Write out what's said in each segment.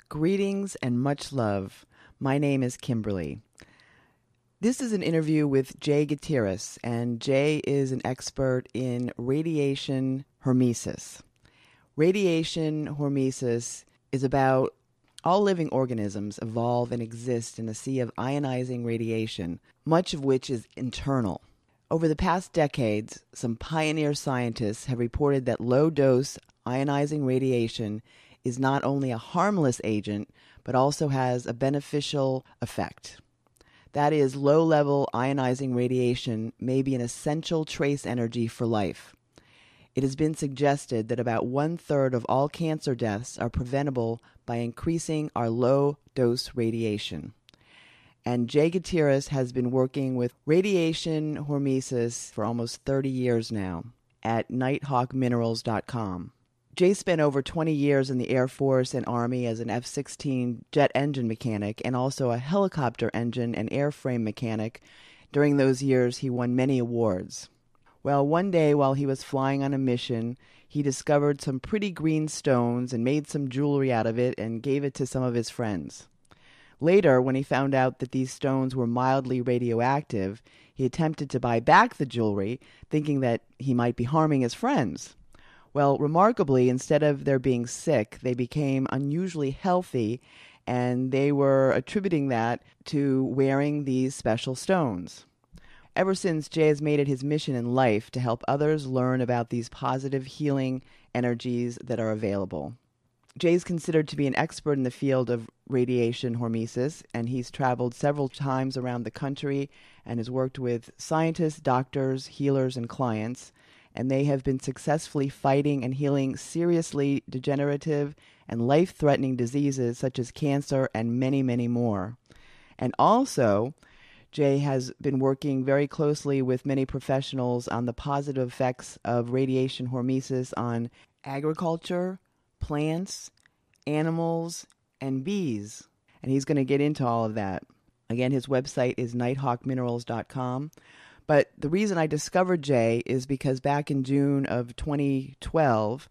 Greetings and much love. My name is Kimberly. This is an interview with Jay Gutierrez, and Jay is an expert in radiation hormesis. Radiation hormesis is about all living organisms evolve and exist in a sea of ionizing radiation, much of which is internal. Over the past decades, some pioneer scientists have reported that low-dose ionizing radiation is not only a harmless agent, but also has a beneficial effect. That is, low-level ionizing radiation may be an essential trace energy for life. It has been suggested that about 1/3 of all cancer deaths are preventable by increasing our low-dose radiation. And Jay Gutierrez has been working with Radiation Hormesis for almost 30 years now at nighthawkminerals.com. Jay spent over 20 years in the Air Force and Army as an F-16 jet engine mechanic and also a helicopter engine and airframe mechanic. During those years, he won many awards. Well, one day while he was flying on a mission, he discovered some pretty green stones and made some jewelry out of it and gave it to some of his friends. Later, when he found out that these stones were mildly radioactive, he attempted to buy back the jewelry, thinking that he might be harming his friends. Well, remarkably, instead of their being sick, they became unusually healthy, and they were attributing that to wearing these special stones. Ever since, Jay has made it his mission in life to help others learn about these positive healing energies that are available. Jay is considered to be an expert in the field of radiation hormesis, and he's traveled several times around the country and has worked with scientists, doctors, healers, and clients, and they have been successfully fighting and healing seriously degenerative and life-threatening diseases such as cancer and many, many more. And also, Jay has been working very closely with many professionals on the positive effects of radiation hormesis on agriculture, plants, animals, and bees. And he's going to get into all of that. Again, his website is nighthawkminerals.com. But the reason I discovered Jay is because back in June of 2012,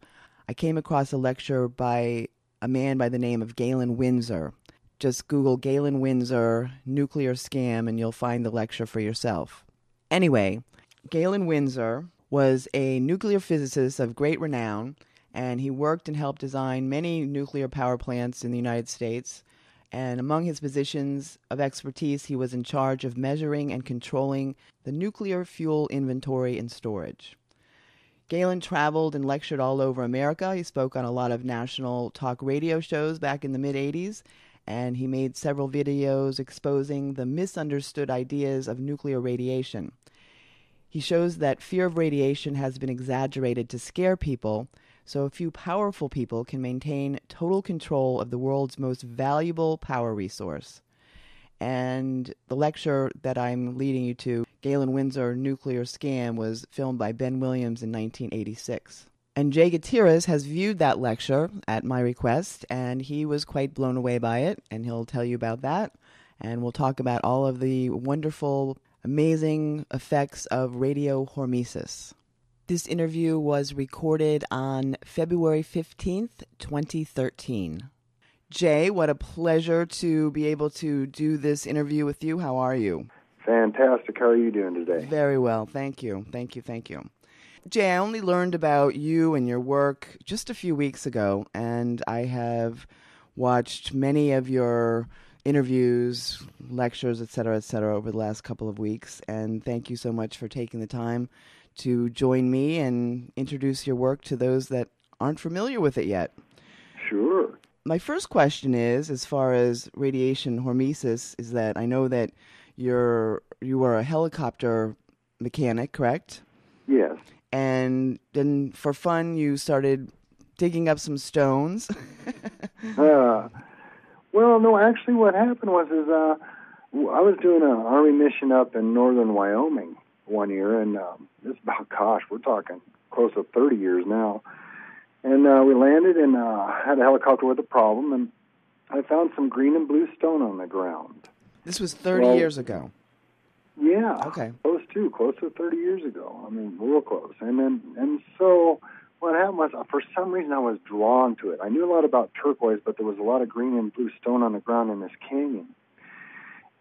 I came across a lecture by a man by the name of Galen Windsor. Just Google Galen Windsor nuclear scam and you'll find the lecture for yourself. Anyway, Galen Windsor was a nuclear physicist of great renown, and he worked and helped design many nuclear power plants in the United States. And among his positions of expertise, he was in charge of measuring and controlling the nuclear fuel inventory and storage. Galen traveled and lectured all over America. He spoke on a lot of national talk radio shows back in the mid-'80s, and he made several videos exposing the misunderstood ideas of nuclear radiation. He shows that fear of radiation has been exaggerated to scare people, so a few powerful people can maintain total control of the world's most valuable power resource. And the lecture that I'm leading you to, Galen Windsor Nuclear Scam, was filmed by Ben Williams in 1986. And Jay Gutierrez has viewed that lecture at my request, and he was quite blown away by it, and he'll tell you about that. And we'll talk about all of the wonderful, amazing effects of radio hormesis. This interview was recorded on February 15th, 2013. Jay, what a pleasure to be able to do this interview with you. How are you? Fantastic. How are you doing today? Very well. Thank you. Thank you. Thank you. Jay, I only learned about you and your work just a few weeks ago, and I have watched many of your interviews, lectures, et cetera, over the last couple of weeks. And thank you so much for taking the time to join me and introduce your work to those that aren't familiar with it yet. Sure. My first question is, as far as radiation hormesis, is that I know that you are a helicopter mechanic, correct? Yes. And then for fun, you started digging up some stones. Well, no, actually what happened was I was doing an Army mission up in northern Wyoming one year, and this about, we're talking close to 30 years now. And we landed and had a helicopter with a problem, and I found some green and blue stone on the ground. This was 30 years ago. Yeah. Okay. Close to 30 years ago. I mean, real close. And so what happened was, for some reason, I was drawn to it. I knew a lot about turquoise, but there was a lot of green and blue stone on the ground in this canyon.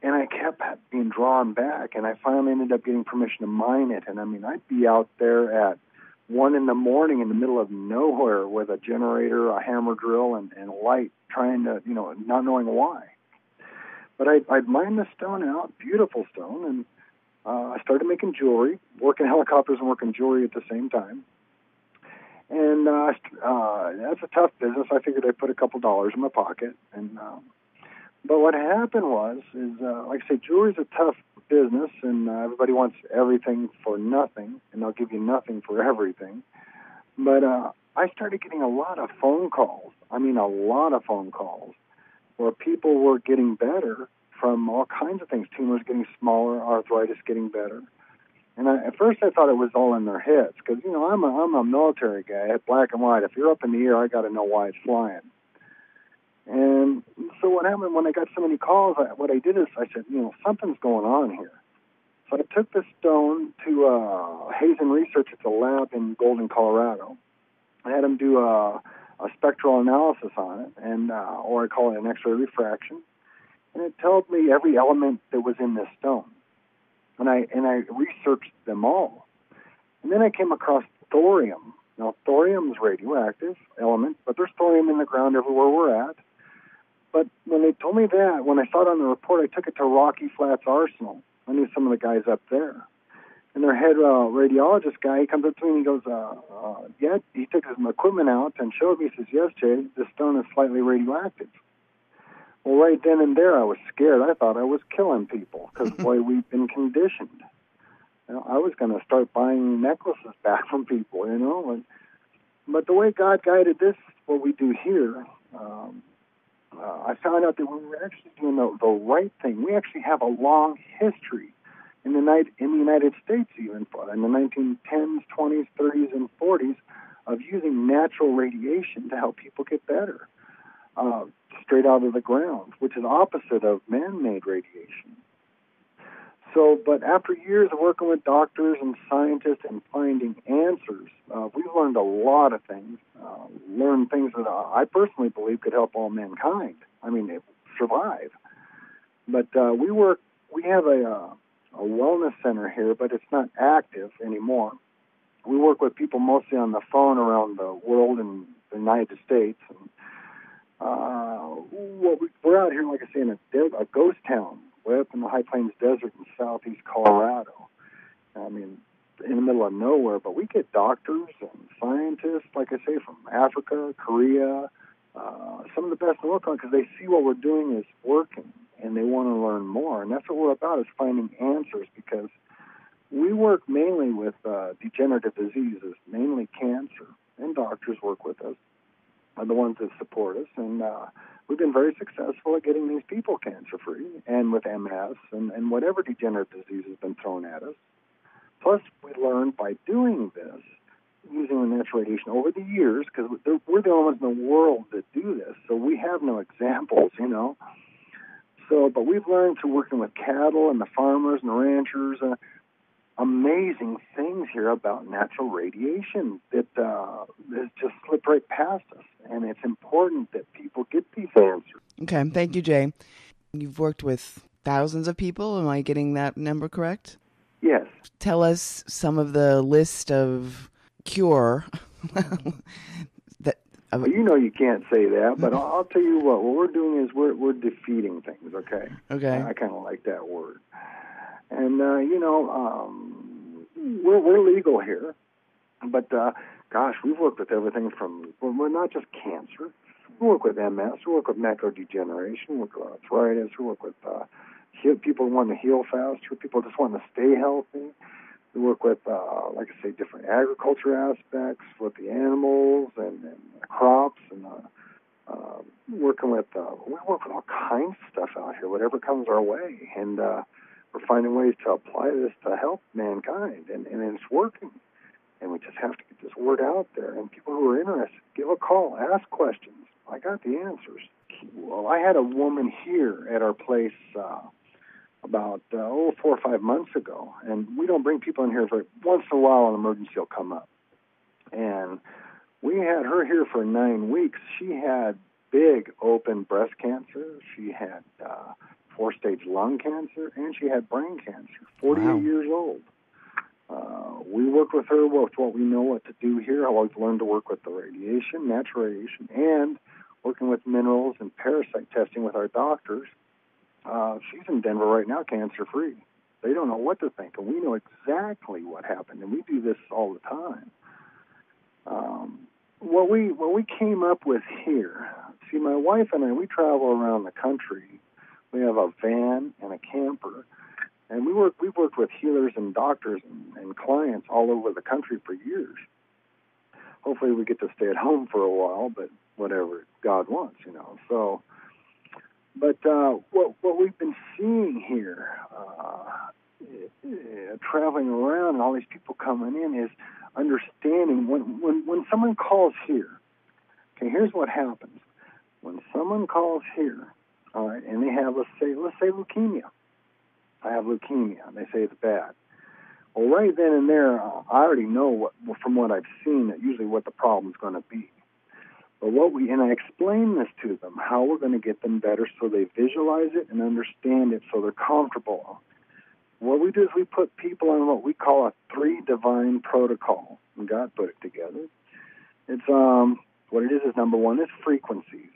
And I kept being drawn back, and I finally ended up getting permission to mine it. And, I mean, I'd be out there at 1 in the morning in the middle of nowhere with a generator, a hammer drill, and light, trying to, not knowing why. But I'd mine the stone out, beautiful stone, and I started making jewelry, working helicopters and working jewelry at the same time. And that's a tough business. I figured I'd put a couple dollars in my pocket. But what happened is, like I say, jewelry's a tough business, and everybody wants everything for nothing, and they'll give you nothing for everything. But I started getting a lot of phone calls. I mean, a lot of phone calls where people were getting better from all kinds of things. Tumors getting smaller, arthritis getting better. And at first I thought it was all in their heads because, I'm a military guy, black and white. If you're up in the air, I got to know why it's flying. And so what happened when I got so many calls, what I did is I said, something's going on here. So I took the stone to Hazen Research. It's a lab in Golden, Colorado. I had them do a spectral analysis on it, or I call it an X-ray refraction. And it told me every element that was in this stone. And I researched them all. And then I came across thorium. Now, thorium is radioactive element, but there's thorium in the ground everywhere we're at. But when they told me that, when I saw it on the report, I took it to Rocky Flats Arsenal. I knew some of the guys up there. And their head radiologist guy, he comes up to me and he goes, yeah, he took his equipment out and showed me. He says, yes, Jay, this stone is slightly radioactive. Well, right then and there, I was scared. I thought I was killing people because, boy, we've been conditioned. I was going to start buying necklaces back from people, But the way God guided this, what we do here, I found out that we were actually doing the right thing. We actually have a long history in the United States, even in the 1910s, 20s, 30s, and 40s, of using natural radiation to help people get better, straight out of the ground, which is opposite of man-made radiation. So, but after years of working with doctors and scientists and finding answers, we've learned a lot of things, learned things that I personally believe could help all mankind. I mean, survive. But we have a wellness center here, but it's not active anymore. We work with people mostly on the phone around the world and the United States. And, we're out here, like I say, in a ghost town, way up in the High Plains Desert in southeast Colorado. I mean, in the middle of nowhere, but we get doctors and scientists, like I say, from Africa, Korea, some of the best in the world, because they see what we're doing is working, and they want to learn more. And that's what we're about, is finding answers, because we work mainly with degenerative diseases, mainly cancer, and doctors work with us, are the ones that support us, and we've been very successful at getting these people cancer-free, and with MS, and whatever degenerative disease has been thrown at us. Plus, we learned by doing this, using the natural radiation over the years, because we're the only ones in the world that do this, so we have no examples, So, but we've learned through working with cattle and the farmers and the ranchers, amazing things here about natural radiation that has just slipped right past us. And it's important that people get these answers. Okay, thank you, Jay. You've worked with thousands of people. Am I getting that number correct? Yes. Tell us some of the list of cure. Well, you can't say that, but I'll tell you what we're doing is we're defeating things, okay? Okay. I kind of like that word. And, we're legal here, but, gosh, we've worked with everything from, we're not just cancer. We work with MS, we work with macular degeneration, we work with arthritis, we work with people who want to heal faster, people just want to stay healthy. We work with, like I say, different agriculture aspects with the animals and the crops, and we work with all kinds of stuff out here, whatever comes our way, and we're finding ways to apply this to help mankind, and it's working. And we just have to get this word out there. And people who are interested, give a call, ask questions. I got the answers. Well, I had a woman here at our place about 4 or 5 months ago, and we don't bring people in here for once in a while. An emergency will come up, and We had her here for 9 weeks. She had big open breast cancer. She had 4-stage lung cancer, and she had brain cancer, 48 years old. We worked with her with what we know what to do here. I always learned to work with the radiation, natural radiation, and working with minerals and parasite testing with our doctors. She's in Denver right now, cancer-free. They don't know what to think, and we know exactly what happened, and we do this all the time. What we came up with here, see, my wife and I, we travel around the country. We have a van and a camper, and we've worked with healers and doctors and clients all over the country for years. Hopefully we get to stay at home for a while, but whatever God wants, So, but what we've been seeing here, traveling around and all these people coming in, is understanding when someone calls here. Okay, here's what happens. When someone calls here, all right, and they have, let's say leukemia. I have leukemia, and they say it's bad. Well, right then and there, I already know from what I've seen that usually what the problem's going to be. But and I explain this to them, how we're going to get them better so they visualize it and understand it so they're comfortable. What we do is we put people on what we call a 3 divine protocol. And God put it together. It's what it is number one is frequencies.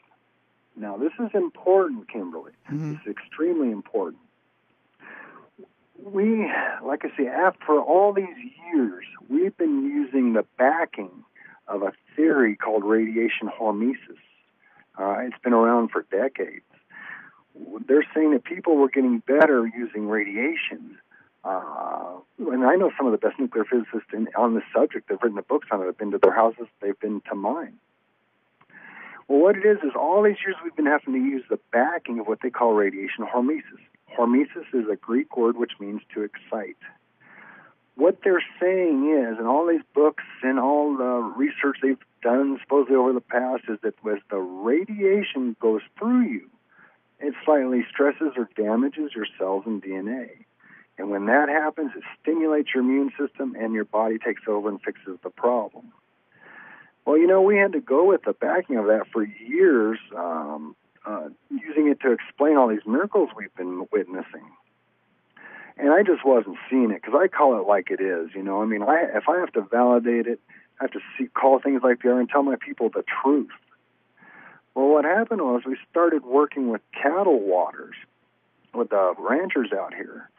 Now, this is important, Kimberly. Mm-hmm. It's extremely important. We, like I say, after all these years, we've been using the backing of a theory called Radiation Hormesis. It's been around for decades. They're saying that people were getting better using radiation. And I know some of the best nuclear physicists on this subject. They've written the books on it. I've been to their houses. They've been to mine. Well, what it is all these years we've been having to use the backing of what they call Radiation Hormesis. Hormesis is a Greek word which means to excite. What they're saying is, in all these books and all the research they've done supposedly over the past, is that as the radiation goes through you, it slightly stresses or damages your cells and DNA. And when that happens, it stimulates your immune system and your body takes over and fixes the problem. Well, we had to go with the backing of that for years, using it to explain all these miracles we've been witnessing. And I just wasn't seeing it because I call it like it is. If I have to validate it, I have to call things like they are and tell my people the truth. Well, what happened was we started working with cattle waters, with the ranchers out here.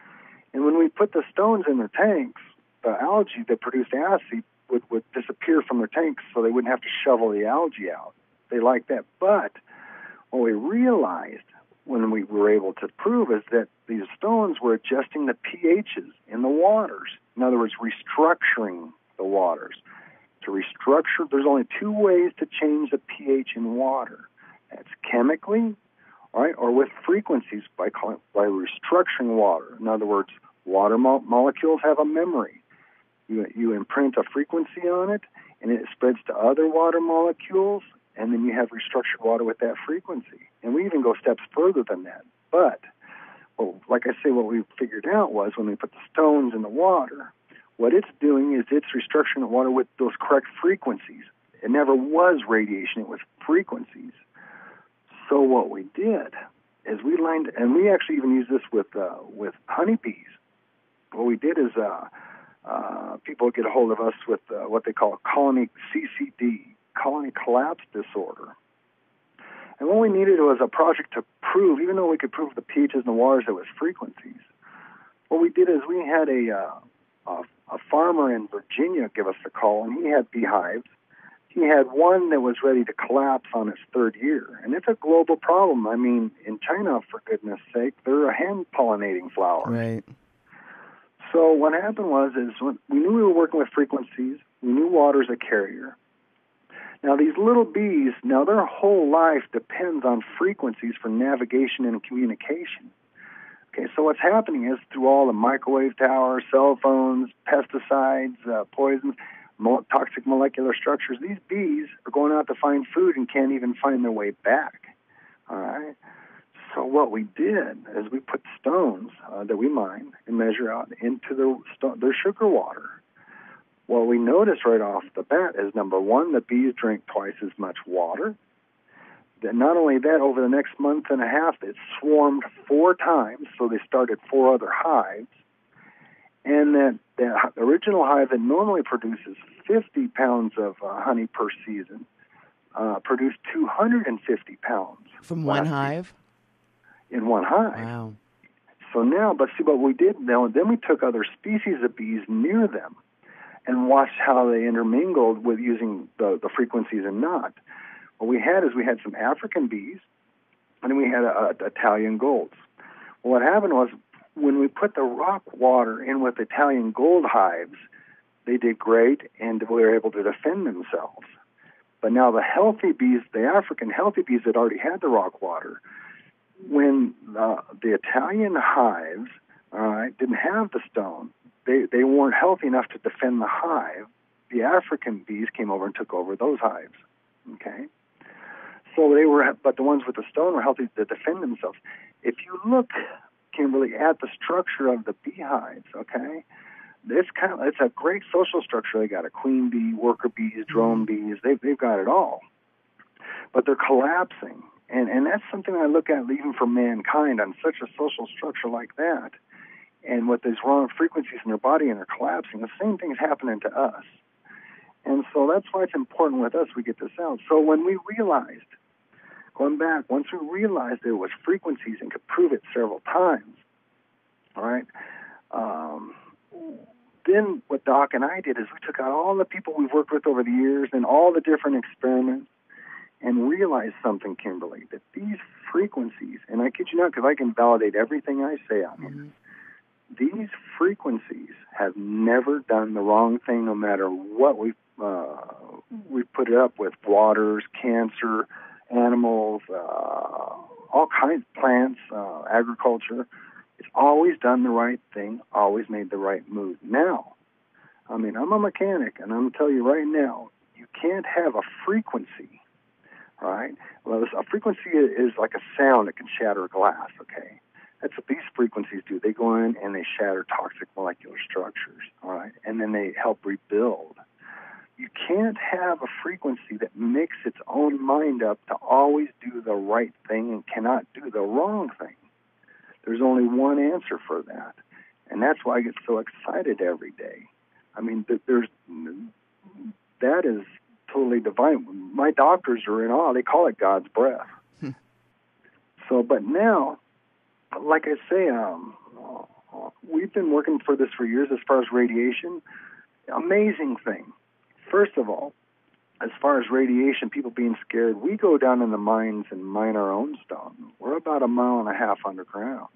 And when we put the stones in their tanks, the algae that produced acid would disappear from their tanks so they wouldn't have to shovel the algae out. They liked that. But what we realized when we were able to prove is that these stones were adjusting the pHs in the waters. In other words, restructuring the waters. To restructure, there's only 2 ways to change the pH in water. That's chemically, right, or with frequencies by restructuring water. In other words, water molecules have a memory. You imprint a frequency on it, and it spreads to other water molecules, and then you have restructured water with that frequency. And we even go steps further than that. But, like I say, what we figured out was when we put the stones in the water, what it's doing is it's restructuring the water with those correct frequencies. It never was radiation, it was frequencies. So what we did is we lined, and we actually even use this with honeybees. What we did is people get a hold of us with what they call colony CCD, colony collapse disorder. And what we needed was a project to prove, even though we could prove the pHs in the waters, it was frequencies. What we did is we had a farmer in Virginia give us a call, and he had beehives. He had one that was ready to collapse on its 3rd year. And it's a global problem. I mean, in China, for goodness sake, they're hand-pollinating flowers. Right. So what happened was when we knew we were working with frequencies. We knew water's a carrier. Now, these little bees, their whole life depends on frequencies for navigation and communication. Okay, so what's happening is through all the microwave towers, cell phones, pesticides, poisons, toxic molecular structures, these bees are going out to find food and can't even find their way back. All right? So what we did is we put stones that we mine and measure out into their sugar water. What we noticed right off the bat is, number one, the bees drink twice as much water. Then not only that, over the next month and a half, it swarmed 4 times, so they started 4 other hives. And that original hive that normally produces 50 pounds of honey per season produced 250 pounds. From one hive? In one hive. Wow. So now, but see what we did now, then we took other species of bees near them and watched how they intermingled with using the frequencies and not. What we had some African bees, and then we had Italian golds. Well, what happened was, when we put the rock water in with Italian gold hives, they did great, and we were able to defend themselves. But now the healthy bees, the African healthy bees that already had the rock water, when the Italian hives didn't have the stone, they weren't healthy enough to defend the hive. The African bees came over and took over those hives. Okay? So but the ones with the stone were healthy to defend themselves. If you look, Kimberly, at the structure of the beehives, okay, it's a great social structure. They got a queen bee, worker bees, drone bees. They've got it all, but they're collapsing, and that's something I look at even for mankind on such a social structure like that, and with these wrong frequencies in their body and they're collapsing. The same thing's happening to us, and so that's why it's important with us we get this out. So when we realized. Going back, once we realized there was frequencies and could prove it several times, all right, then what Doc and I did is we took out all the people we've worked with over the years and all the different experiments and realized something, Kimberly, that these frequencies, and I kid you not because I can validate everything I say on here, these frequencies have never done the wrong thing no matter what we've put it up with, waters, cancer, animals, all kinds of plants, agriculture. It's always done the right thing, always made the right move. Now, I mean, I'm a mechanic, and I'm going to tell you right now, you can't have a frequency, right? Well, a frequency is like a sound that can shatter glass, okay? That's what these frequencies do. They go in and they shatter toxic molecular structures, all right? And then they help rebuild. You can't have a frequency that makes its own mind up to always do the right thing and cannot do the wrong thing. There's only one answer for that, and that's why I get so excited every day. I mean, that is totally divine. My doctors are in awe. They call it God's breath. So, but now, like I say, we've been working for this for years as far as radiation. Amazing thing. First of all, as far as radiation, people being scared, we go down in the mines and mine our own stone. We're about 1.5 miles underground.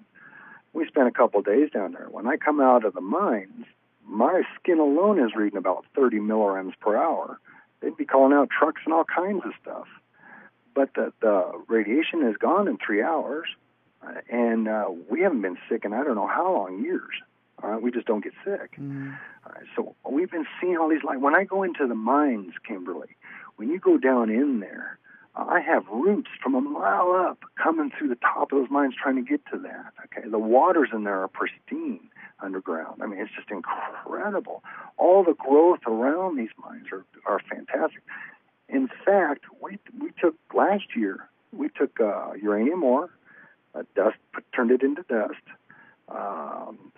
We spent a couple of days down there. When I come out of the mines, my skin alone is reading about 30 millirems per hour. They'd be calling out trucks and all kinds of stuff. But the radiation is gone in 3 hours, and we haven't been sick in I don't know how long, years. We just don't get sick. So we've been seeing all these lights. When I go into the mines, Kimberly, when you go down in there, I have roots from 1 mile up coming through the top of those mines trying to get to that. Okay, the waters in there are pristine underground. I mean, it's just incredible. All the growth around these mines are fantastic. In fact, we took last year, we took uranium ore, dust, turned it into dust,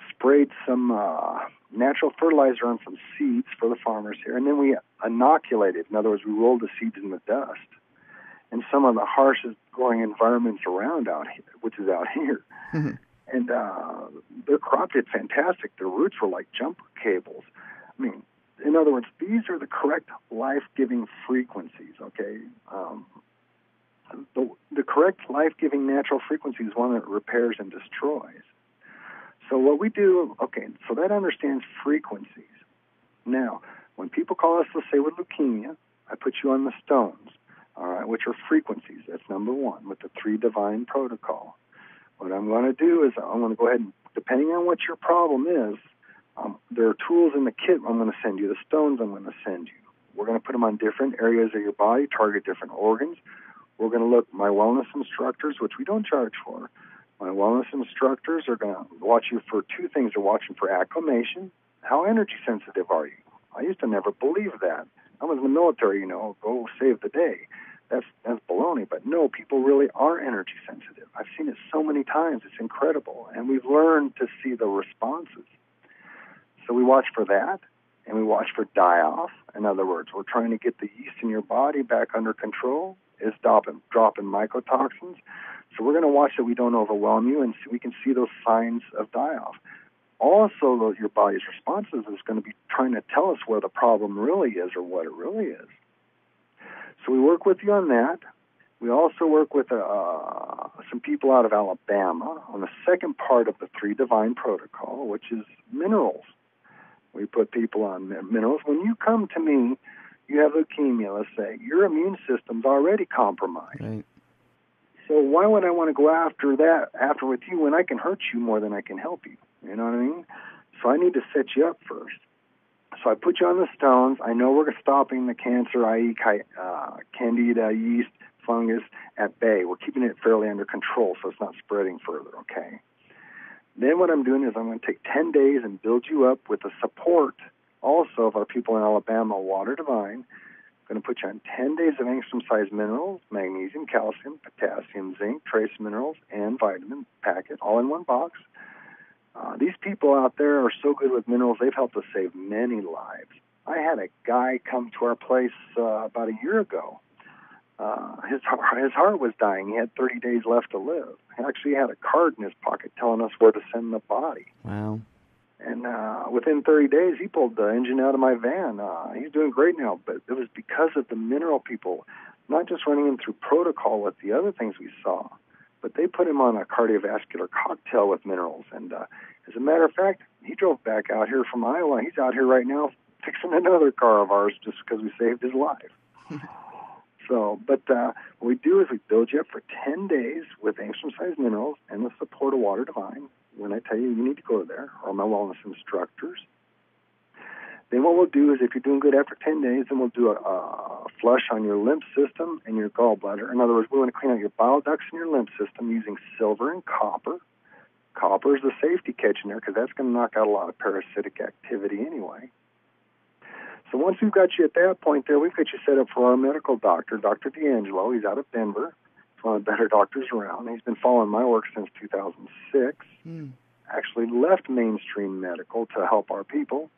sprayed some natural fertilizer on some seeds for the farmers here, and then we inoculated. In other words, we rolled the seeds in the dust. And some of the harshest growing environments around out here, which is out here. Mm-hmm. And their crop did fantastic. Their roots were like jumper cables. I mean, in other words, these are the correct life-giving frequencies, okay? The correct life-giving natural frequency is one that repairs and destroys. So what we do, okay, so that understands frequencies. Now, when people call us, let's say, with leukemia, I put you on the stones, all right, which are frequencies. That's number one with the 3 divine protocol. What I'm going to do is I'm going to go ahead and, depending on what your problem is, there are tools in the kit I'm going to send you, the stones I'm going to send you. We're going to put them on different areas of your body, target different organs. We're going to look, my wellness instructors, which we don't charge for, my wellness instructors are going to watch you for 2 things. They're watching for acclimation. How energy sensitive are you? I used to never believe that. I was in the military, go save the day. That's baloney. But no, people really are energy sensitive. I've seen it so many times. It's incredible. And we've learned to see the responses. So we watch for that, and we watch for die-off. In other words, we're trying to get the yeast in your body back under control. It's dropping mycotoxins. So we're going to watch that we don't overwhelm you, and so we can see those signs of die-off. Also, your body's responses is going to be trying to tell us where the problem really is or what it really is. So we work with you on that. We also work with some people out of Alabama on the second part of the 3 Divine Protocol, which is minerals. We put people on minerals. When you come to me, you have leukemia, let's say, your immune system's already compromised. Right. So why would I want to go after with you when I can hurt you more than I can help you? You know what I mean? So I need to set you up first. So I put you on the stones. I know we're stopping the cancer, i.e. candida, yeast, fungus, at bay. We're keeping it fairly under control so it's not spreading further, okay? Then what I'm doing is I'm going to take 10 days and build you up with the support also of our people in Alabama, Water Divine. I'm going to put you on 10 days of angstrom-sized minerals, magnesium, calcium, potassium, zinc, trace minerals, and vitamin packet, all in one box. These people out there are so good with minerals, they've helped us save many lives. I had a guy come to our place about a year ago. His heart was dying. He had 30 days left to live. He actually had a card in his pocket telling us where to send the body. Wow. And within 30 days, he pulled the engine out of my van. He's doing great now, but it was because of the mineral people, not just running him through protocol with the other things we saw, but they put him on a cardiovascular cocktail with minerals. And as a matter of fact, he drove back out here from Iowa. He's out here right now fixing another car of ours just because we saved his life. But what we do is we build you up for 10 days with angstrom-sized minerals and the support of Water Divine. When I tell you need to go there, or my wellness instructors. Then what we'll do is, if you're doing good after 10 days, then we'll do a flush on your lymph system and your gallbladder. In other words, we want to clean out your bile ducts and your lymph system using silver and copper. Copper is the safety catch in there because that's going to knock out a lot of parasitic activity anyway. So once we've got you at that point there, we've got you set up for our medical doctor, Dr. D'Angelo. He's out of Denver. He's one of the better doctors around. He's been following my work since 2006. Actually left mainstream medical to help our people.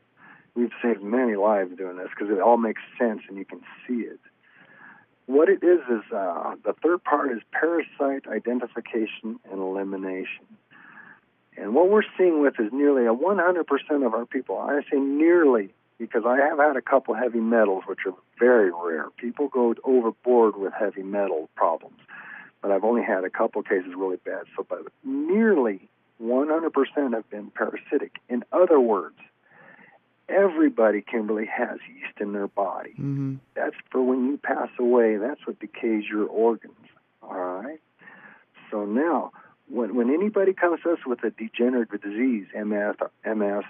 We've saved many lives doing this because it all makes sense and you can see it. What it is the third part is parasite identification and elimination. And what we're seeing with is nearly 100% of our people. I say nearly because I have had a couple heavy metals, which are very rare. People go overboard with heavy metal problems, but I've only had a couple cases really bad. So, but nearly 100% have been parasitic. In other words, everybody, Kimberly, has yeast in their body. Mm-hmm. That's for when you pass away. That's what decays your organs. All right? So now, when anybody comes to us with a degenerative disease, MS,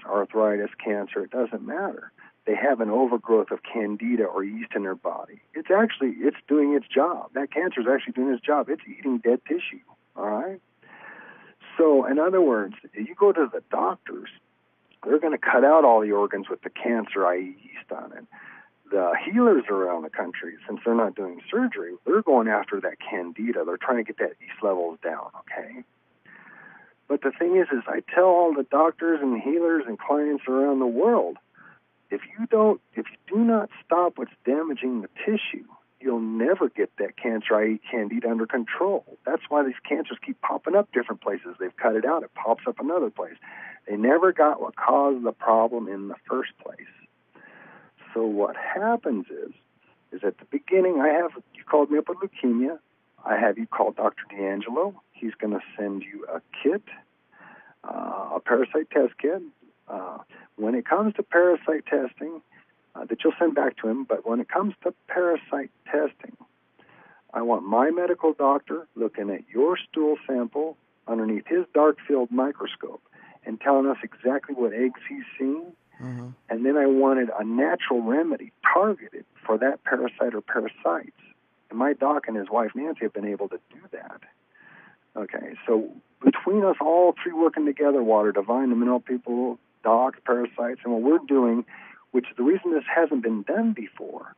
arthritis, cancer, it doesn't matter. They have an overgrowth of candida or yeast in their body. It's doing its job. That cancer is actually doing its job. It's eating dead tissue. All right? So, in other words, if you go to the doctors, they're going to cut out all the organs with the cancer, i.e. yeast on it. The healers around the country, since they're not doing surgery, they're going after that candida. They're trying to get that yeast levels down, okay? But the thing is I tell all the doctors and healers and clients around the world, if you do not stop what's damaging the tissue, you'll never get that cancer, i.e. candida, under control. That's why these cancers keep popping up different places. They've cut it out. It pops up another place. They never got what caused the problem in the first place. So what happens is at the beginning, you called me up with leukemia. I have you call Dr. D'Angelo. He's going to send you a kit, a parasite test kit. When it comes to parasite testing, that you'll send back to him, but when it comes to parasite testing, I want my medical doctor looking at your stool sample underneath his dark field microscope and telling us exactly what eggs he's seen. Mm-hmm. And then I wanted a natural remedy targeted for that parasite or parasites. And my doc and his wife, Nancy, have been able to do that. Okay, so between us all three working together, Water Divine, the mineral people, docs, parasites, and what we're doing, which the reason this hasn't been done before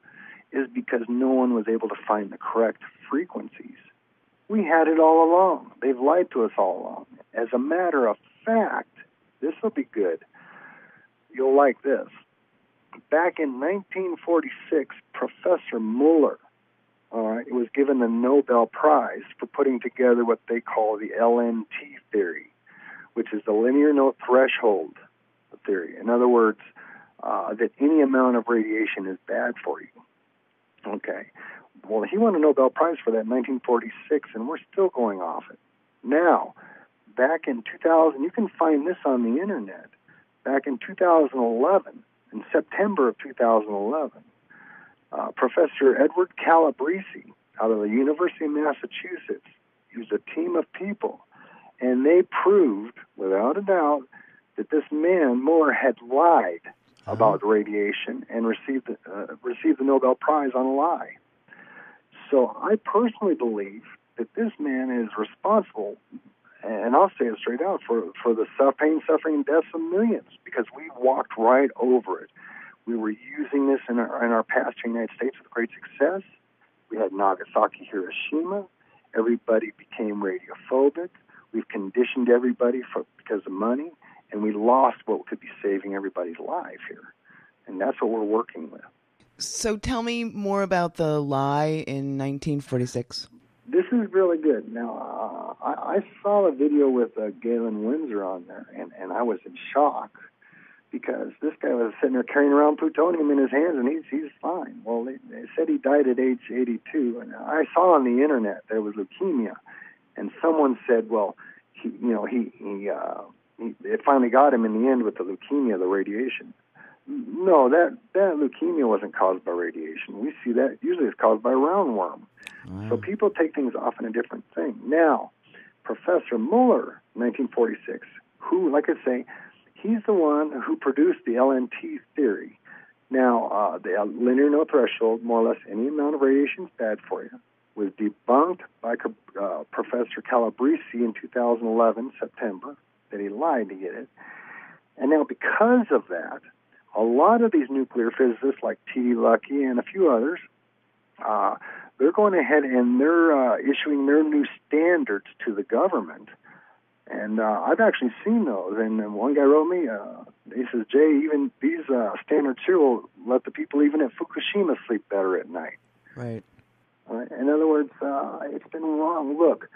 is because no one was able to find the correct frequencies. We had it all along. They've lied to us all along. As a matter of fact, this will be good. You'll like this. Back in 1946, Professor Muller was given the Nobel Prize for putting together what they call the LNT theory, which is the linear no threshold theory. In other words, that any amount of radiation is bad for you. Okay. Well, he won a Nobel Prize for that in 1946, and we're still going off it. Now, back in 2000, you can find this on the internet. Back in 2011, in September of 2011, Professor Edward Calabrese out of the University of Massachusetts used a team of people, and they proved, without a doubt, that this man, Muller, had lied about radiation and received the Nobel Prize on a lie. So I personally believe that this man is responsible, and I'll say it straight out, for the pain, suffering, and deaths of millions, because we walked right over it. We were using this in our past United States with great success. We had Nagasaki, Hiroshima. Everybody became radiophobic. We've conditioned everybody because of money, and we lost what could be saving everybody's life here. And that's what we're working with. So tell me more about the lie in 1946. This is really good. Now, I saw a video with Galen Windsor on there, and I was in shock because this guy was sitting there carrying around plutonium in his hands, and he's fine. Well, they said he died at age 82, and I saw on the internet there was leukemia, and someone said, well, it finally got him in the end with the leukemia, the radiation. No, that leukemia wasn't caused by radiation. We see that usually it's caused by roundworm. Wow. So people take things off in a different thing. Now, Professor Muller, 1946, who, like I say, he's the one who produced the LNT theory. Now, the linear no threshold, more or less any amount of radiation is bad for you, was debunked by Professor Calabrese in 2011, September, that he lied to get it. And now because of that, a lot of these nuclear physicists like T.D. Luckey and a few others, they're going ahead and they're issuing their new standards to the government. And I've actually seen those. And one guy wrote me, he says, Jay, even these standards here will let the people even at Fukushima sleep better at night. Right. In other words, it's been wrong. Look,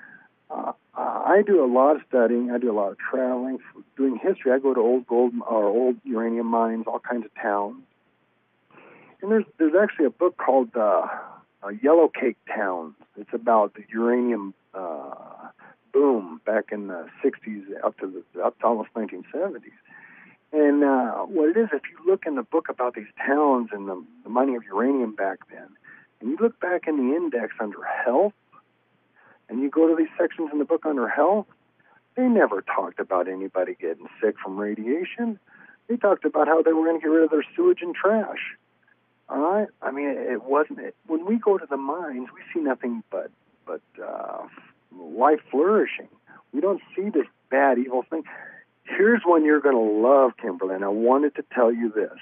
I do a lot of studying. I do a lot of traveling. Doing history, I go to old gold or old uranium mines, all kinds of towns. And there's actually a book called Yellow Cake Towns. It's about the uranium boom back in the 60s up to almost 1970s. And what it is, if you look in the book about these towns and the mining of uranium back then, and you look back in the index under health, and you go to these sections in the book under health, they never talked about anybody getting sick from radiation. They talked about how they were going to get rid of their sewage and trash. All right? I mean, it wasn't. When we go to the mines, we see nothing but life flourishing. We don't see this bad, evil thing. Here's one you're going to love, Kimberly, and I wanted to tell you this.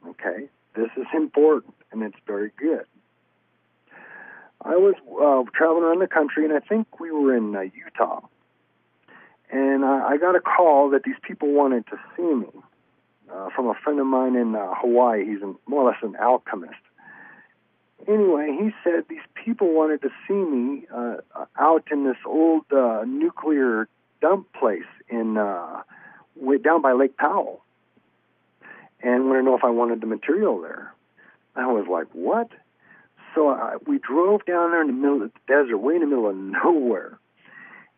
Okay? This is important, and it's very good. I was traveling around the country, and I think we were in Utah. And I got a call that these people wanted to see me from a friend of mine in Hawaii. He's more or less an alchemist. Anyway, he said these people wanted to see me out in this old nuclear dump place in down by Lake Powell, and wanted to know if I wanted the material there. I was like, what? So we drove down there in the middle of the desert, way in the middle of nowhere.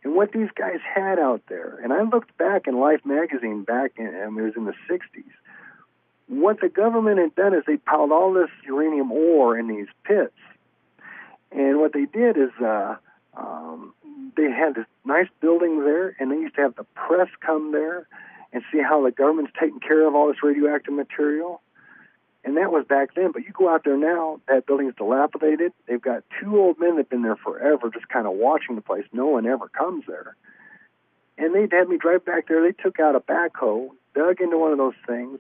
And what these guys had out there, and I looked back in Life magazine back in, and it was in the 60s, what the government had done is they piled all this uranium ore in these pits. And what they did is they had this nice building there, and they used to have the press come there and see how the government's taking care of all this radioactive material. And that was back then. But you go out there now, that building's dilapidated. They've got two old men that have been there forever just kind of watching the place. No one ever comes there. And they'd had me drive back there. They took out a backhoe, dug into one of those things,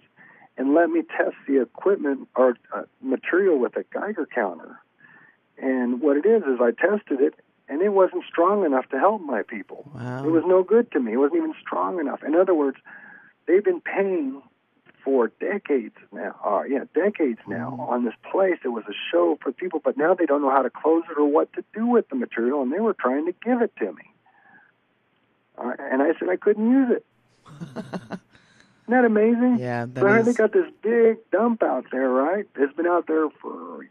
and let me test the equipment or material with a Geiger counter. And what it is I tested it, and it wasn't strong enough to help my people. Wow. It was no good to me. It wasn't even strong enough. In other words, they've been paying for decades now on this place. It was a show for people, but now they don't know how to close it or what to do with the material, and they were trying to give it to me. And I said I couldn't use it. Isn't that amazing? Yeah, that so is. They got this big dump out there, right? It's been out there for,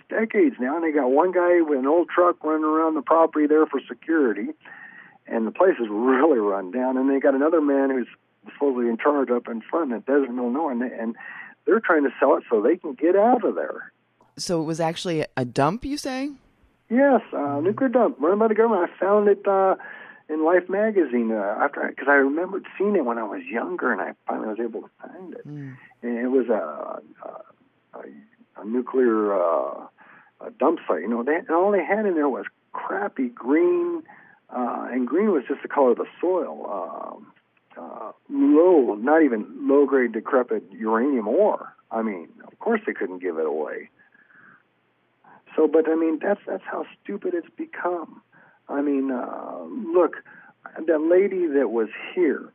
decades now, and they got one guy with an old truck running around the property there for security, and the place is really run down, and they got another man who's supposedly in charge up in front in the desert middle of nowhere, and they're trying to sell it so they can get out of there. So it was actually a dump, you say? Yes, nuclear dump run by the government. I found it in Life magazine because I remembered seeing it when I was younger, and I finally was able to find it. And it was a nuclear dump site. And all they had in there was crappy green, and green was just the color of the soil. Low, not even low-grade decrepit uranium ore. I mean, of course they couldn't give it away. So, but I mean, that's how stupid it's become. I mean, look, that lady that was here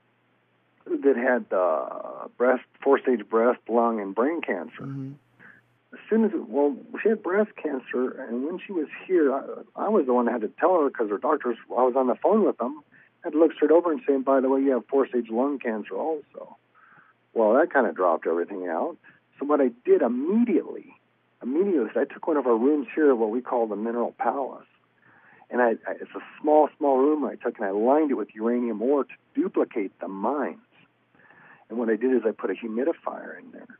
that had four-stage breast, lung, and brain cancer. As soon as, she had breast cancer, and when she was here, I was the one that had to tell her because her doctors, I was on the phone with them, had to look straight over and say, by the way, you have four-stage lung cancer also. Well, that kind of dropped everything out. So what I did immediately is I took one of our rooms here, what we call the Mineral Palace, and it's a small room I took, and I lined it with uranium ore to duplicate the mines. And what I did is I put a humidifier in there.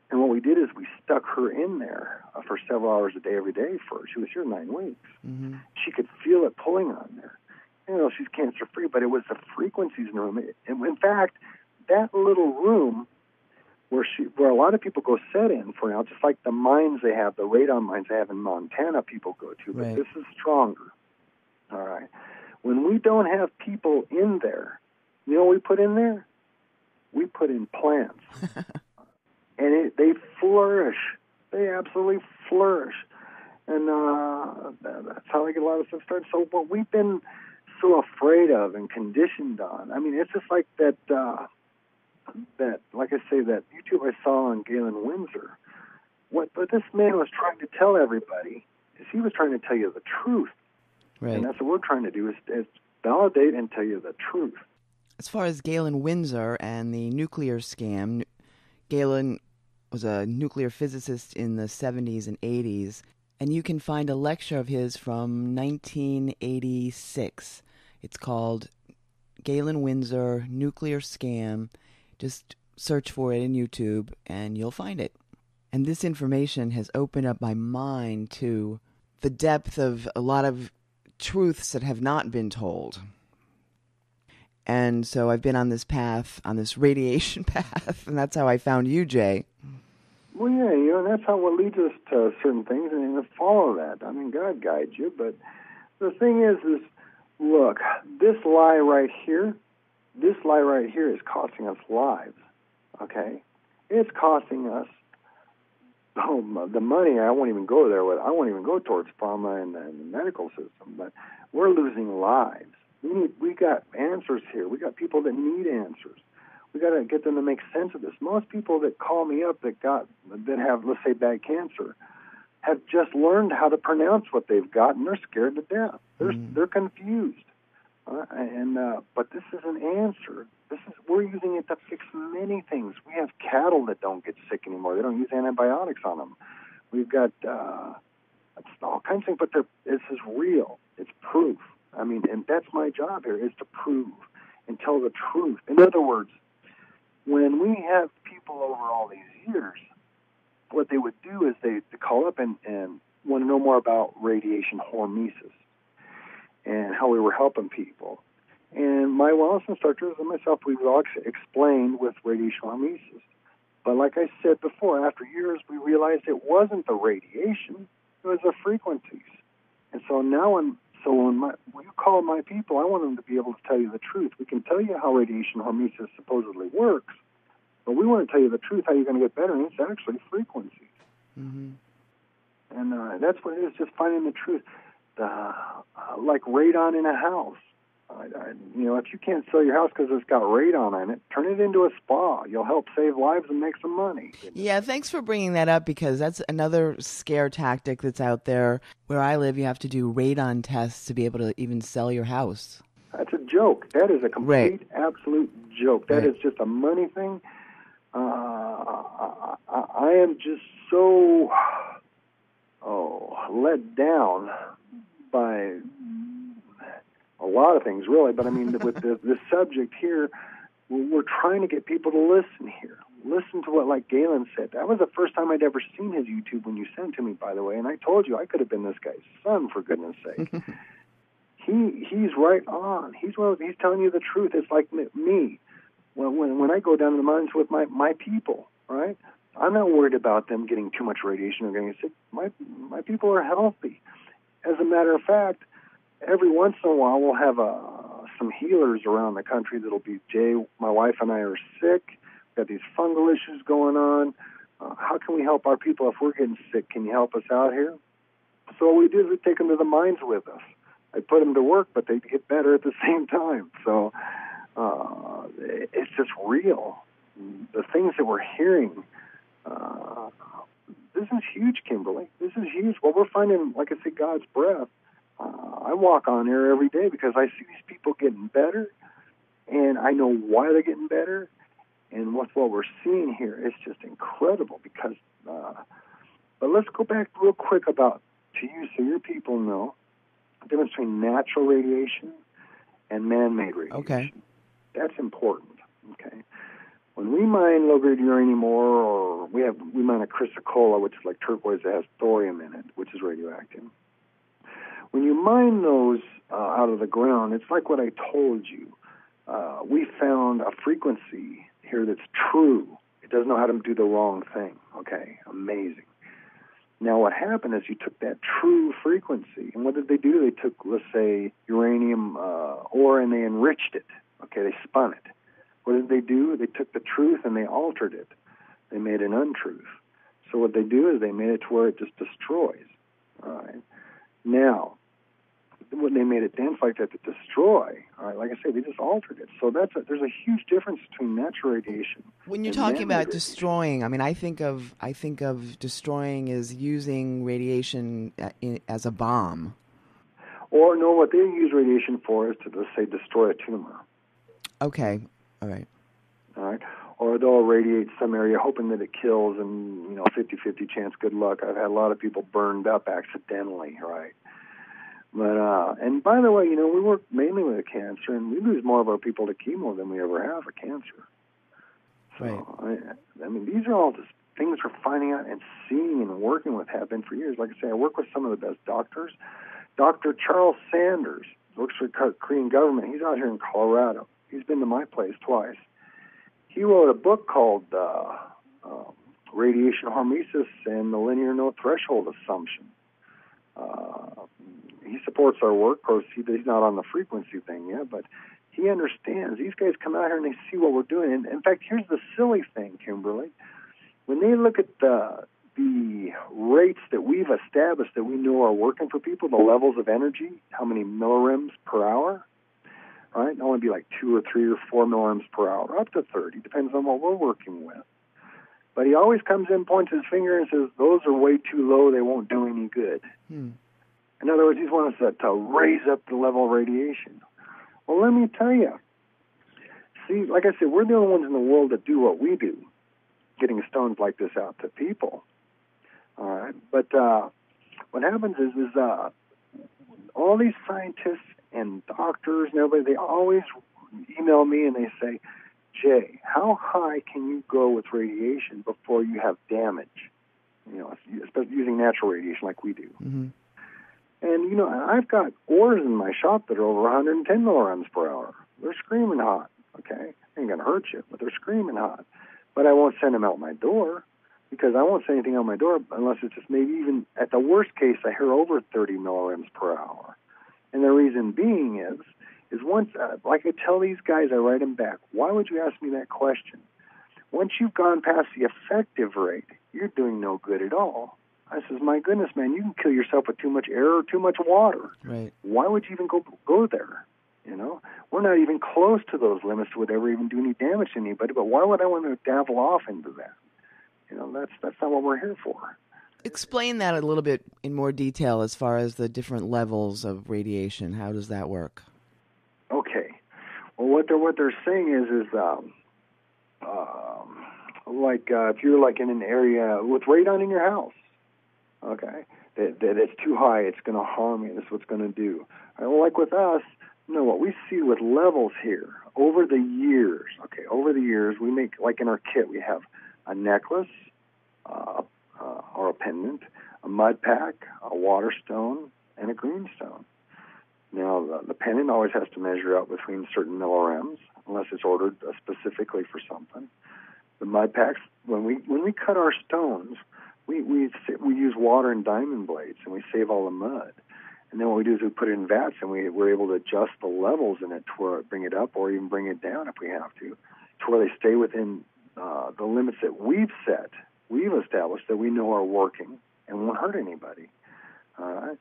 And what we did is we stuck her in there for several hours a day, every day. She was here 9 weeks. She could feel it pulling on there. She's cancer-free, but it was the frequencies in the room. And in fact, that little room where a lot of people go set in for now, just like the mines they have, the radon mines they have in Montana, people go to, but this is stronger. All right. When we don't have people in there, you know what we put in there? We put in plants. And they flourish. They absolutely flourish. And that's how I get a lot of stuff started. So what we've been so afraid of and conditioned on, I mean, it's just like that, like I say, that YouTube I saw on Galen Windsor. What this man was trying to tell everybody is he was trying to tell you the truth. Right. And that's what we're trying to do is validate and tell you the truth. As far as Galen Windsor and the nuclear scam, Galen was a nuclear physicist in the 70s and 80s, and you can find a lecture of his from 1986. It's called Galen Windsor, Nuclear Scam. Just search for it in YouTube, and you'll find it. And this information has opened up my mind to the depth of a lot of truths that have not been told. And so I've been on this path, on this radiation path, and that's how I found you, Jay. Well, yeah, that's how what leads us to certain things, and to follow that. I mean, God guides you, but the thing is look, this lie right here is costing us lives, okay? It's costing us the money. I won't even go there. I won't even go towards pharma and the medical system, but we're losing lives. We got answers here. We got people that need answers. We got to get them to make sense of this. Most people that call me up that have, let's say, bad cancer, have just learned how to pronounce what they've got, and they're scared to death. They're confused. But this is an answer. We're using it to fix many things. We have cattle that don't get sick anymore. They don't use antibiotics on them. We've got all kinds of things, but this is real. It's proof. I mean, and that's my job here, is to prove and tell the truth. In other words, when we have people over all these years, what they would do is they call up and want to know more about radiation hormesis and how we were helping people. And my wellness instructors and myself, we would all explain with radiation hormesis. But like I said before, after years, we realized it wasn't the radiation, it was the frequencies. And so now when you call my people, I want them to be able to tell you the truth. We can tell you how radiation hormesis supposedly works, But we want to tell you the truth, how you're going to get better, and it's actually frequencies. Mm-hmm. And that's what it is, just finding the truth. Like radon in a house. If you can't sell your house because it's got radon on it, turn it into a spa. You'll help save lives and make some money. Yeah, thanks for bringing that up, because that's another scare tactic that's out there. Where I live, you have to do radon tests to be able to even sell your house. That's a joke. That is a complete, absolute joke. That is just a money thing. I am just so let down by a lot of things, really. But I mean, with this subject here, we're trying to get people to listen here. Listen to what, like Galen said. That was the first time I'd ever seen his YouTube when you sent it to me, by the way. And I told you I could have been this guy's son, for goodness sake. He's right on. He's telling you the truth. It's like me. When I go down to the mines with my people, right? I'm not worried about them getting too much radiation or getting sick. My people are healthy. As a matter of fact, every once in a while we'll have some healers around the country that'll be, Jay, my wife and I are sick. We've got these fungal issues going on. How can we help our people if we're getting sick? Can you help us out here? So what we do is we take them to the mines with us. I put them to work, but they get better at the same time. So it's just real. The things that we're hearing, this is huge, Kimberly. This is huge. What we're finding, like I said, God's breath. I walk on air every day because I see these people getting better, and I know why they're getting better. And what we're seeing here is just incredible. Because, but let's go back real quick to you, so your people know the difference between natural radiation and man-made radiation. Okay. That's important. Okay. When we mine low-grade uranium ore, or we mine a chrysocolla, which is like turquoise that has thorium in it, which is radioactive. When you mine those out of the ground, it's like what I told you. We found a frequency here that's true. It doesn't know how to do the wrong thing. Okay, amazing. Now what happened is you took that true frequency, and what did they do? They took, let's say, uranium ore, and they enriched it. Okay, they spun it. What did they do? They took the truth and they altered it. They made an untruth. So what they do is they made it to where it just destroys. All right. Now, when they made it dense like that to destroy, all right, like I say, they just altered it. So there's a huge difference between natural radiation. When you're talking about destroying, I mean, I think of destroying as using radiation as a bomb. Or no, what they use radiation for is to, let's say, destroy a tumor. Okay. All right. All right. Or they'll irradiate some area hoping that it kills, and 50-50 chance, good luck. I've had a lot of people burned up accidentally, right? But and by the way, we work mainly with cancer, and we lose more of our people to chemo than we ever have a cancer. So, right. I mean, these are all just things we're finding out and seeing and working with, have been for years. Like I say, I work with some of the best doctors. Dr. Charles Sanders works for the Korean government. He's out here in Colorado. He's been to my place twice. He wrote a book called Radiation Hormesis and the Linear No Threshold Assumption. He supports our work. Of course, he's not on the frequency thing yet, but he understands. These guys come out here and they see what we're doing. And in fact, here's the silly thing, Kimberly. When they look at the rates that we've established that we know are working for people, the levels of energy, how many millirems per hour, right? It only be like 2 or 3 or 4 millirems per hour, up to 30, depends on what we're working with. But he always comes in, points his finger, and says, those are way too low, they won't do any good. In other words, he wants us to raise up the level of radiation. Well, let me tell you. See, like I said, we're the only ones in the world that do what we do, getting stones like this out to people. All right? But what happens is all these scientists and doctors and everybody, they always email me and they say, Jay, how high can you go with radiation before you have damage? Especially using natural radiation like we do. Mm-hmm. And, I've got ores in my shop that are over 110 millirems per hour. They're screaming hot, okay? Ain't going to hurt you, but they're screaming hot. But I won't send them out my door because I won't send anything out my door unless it's just maybe even, at the worst case, I hear over 30 millirems per hour. And the reason being is once, like I tell these guys, I write them back, why would you ask me that question? Once you've gone past the effective rate, you're doing no good at all. I says, my goodness, man, you can kill yourself with too much air or too much water. Right. Why would you even go there? You know, we're not even close to those limits to would ever even do any damage to anybody. But why would I want to dabble off into that? You know, that's not what we're here for. Explain that a little bit in more detail as far as the different levels of radiation. How does that work? Okay. Well, what they're saying is if you're like in an area with radon in your house, okay, that it's too high, it's going to harm you. That's what it's going to do. Like with us, no, what we see with levels here over the years, we make, like in our kit, we have a necklace or a pendant, a mud pack, a water stone, and a green stone. Now, the pendant always has to measure out between certain millirems, unless it's ordered specifically for something. The mud packs, when we cut our stones, we use water and diamond blades, and we save all the mud. And then what we do is we put it in vats, and we're able to adjust the levels in it to where bring it up or even bring it down if we have to where they stay within the limits that we've set, we've established that we know are working and won't hurt anybody. All right.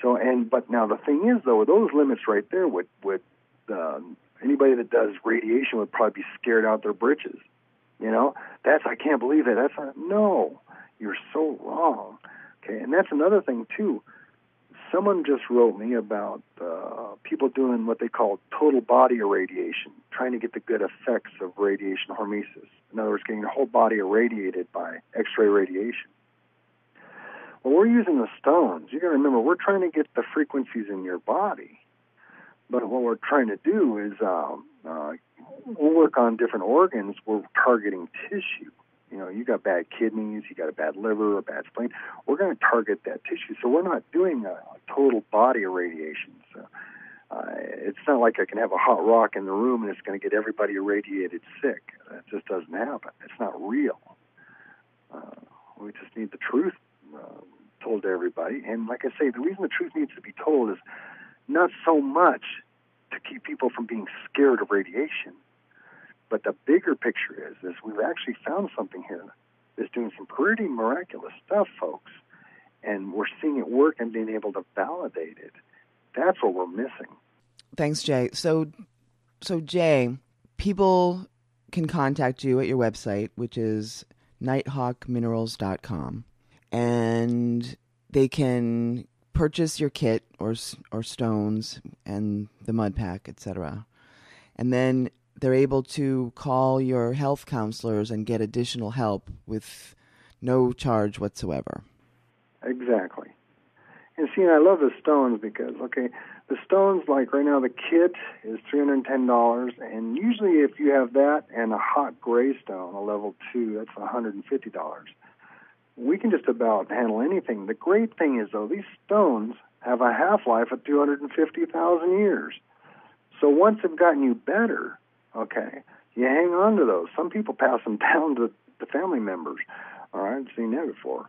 So, but now the thing is, though, those limits right there would anybody that does radiation would probably be scared out their britches. You know, I can't believe it. No, you're so wrong. Okay, and that's another thing too. Someone just wrote me about people doing what they call total body irradiation, trying to get the good effects of radiation hormesis. In other words, getting your whole body irradiated by X-ray radiation. Well, we're using the stones. You got to remember, we're trying to get the frequencies in your body. But what we're trying to do is we'll work on different organs. We're targeting tissue. You know, you got bad kidneys, you got a bad liver, a bad spleen. We're going to target that tissue. So we're not doing a total body irradiation. So it's not like I can have a hot rock in the room and it's going to get everybody irradiated sick. That just doesn't happen. It's not real. We just need the truth told to everybody. And like I say, the reason the truth needs to be told is not so much to keep people from being scared of radiation, but the bigger picture is we've actually found something here that's doing some pretty miraculous stuff, folks, and we're seeing it work and being able to validate it. That's what we're missing. Thanks, Jay. So Jay, people can contact you at your website, which is nighthawkminerals.com, and they can purchase your kit or stones and the mud pack, etc. And then they're able to call your health counselors and get additional help with no charge whatsoever. Exactly. And see, I love the stones because, the stones, like right now, the kit is $310, and usually if you have that and a hot gray stone, a level 2, that's $150. We can just about handle anything. The great thing is, though, these stones have a half-life of 250,000 years. So once they've gotten you better, you hang on to those. Some people pass them down to the family members. All right, I've seen that before.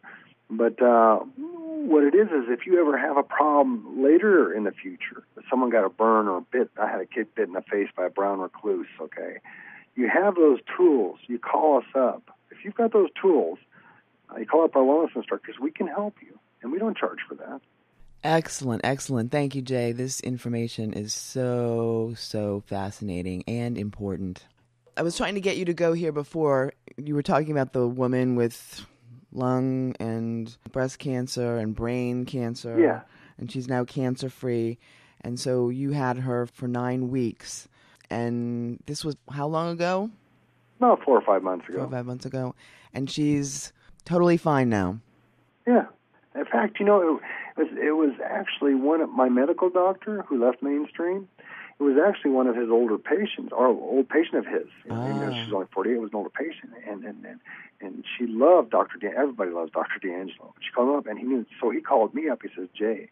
But what it is if you ever have a problem later in the future, if someone got a burn or a bit, I had a kid bit in the face by a brown recluse, you have those tools. You call us up. If you've got those tools, you call up our wellness instructors. We can help you, and we don't charge for that. Excellent, excellent. Thank you, Jay. This information is so fascinating and important. I was trying to get you to go here before. You were talking about the woman with lung and breast cancer and brain cancer. Yeah. And she's now cancer-free. And so you had her for 9 weeks. And this was how long ago? About 4 or 5 months ago. 4 or 5 months ago. And she's totally fine now. Yeah. In fact, it was actually one of my medical doctor who left mainstream. It was actually one of his older patients, or old patient of his. She's only 48. It was an older patient, and she loved Dr. Everybody loves Dr. D'Angelo. She called him up, and he knew. So he called me up. He says, "Jay,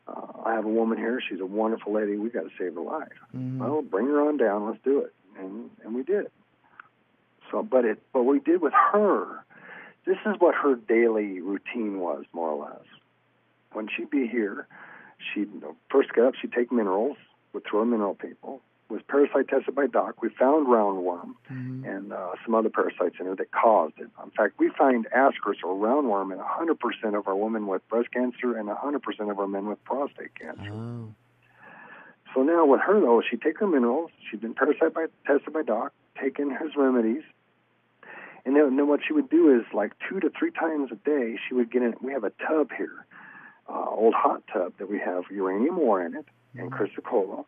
I have a woman here. She's a wonderful lady. We got to save her life. Mm-hmm. Well, bring her on down. Let's do it." And we did. So, but we did with her. This is what her daily routine was, more or less. When she'd be here, she'd first get up, she'd take minerals, would throw mineral people. was parasite tested by Doc. We found roundworm and some other parasites in her that caused it. In fact, we find ascaris or roundworm in 100% of our women with breast cancer and 100% of our men with prostate cancer. Oh. So now with her, though, she'd take her minerals. She'd been tested by Doc, taken his remedies. And then what she would do is like 2 to 3 times a day, she would get in. We have a tub here, old hot tub that we have uranium ore in it and chrysocolla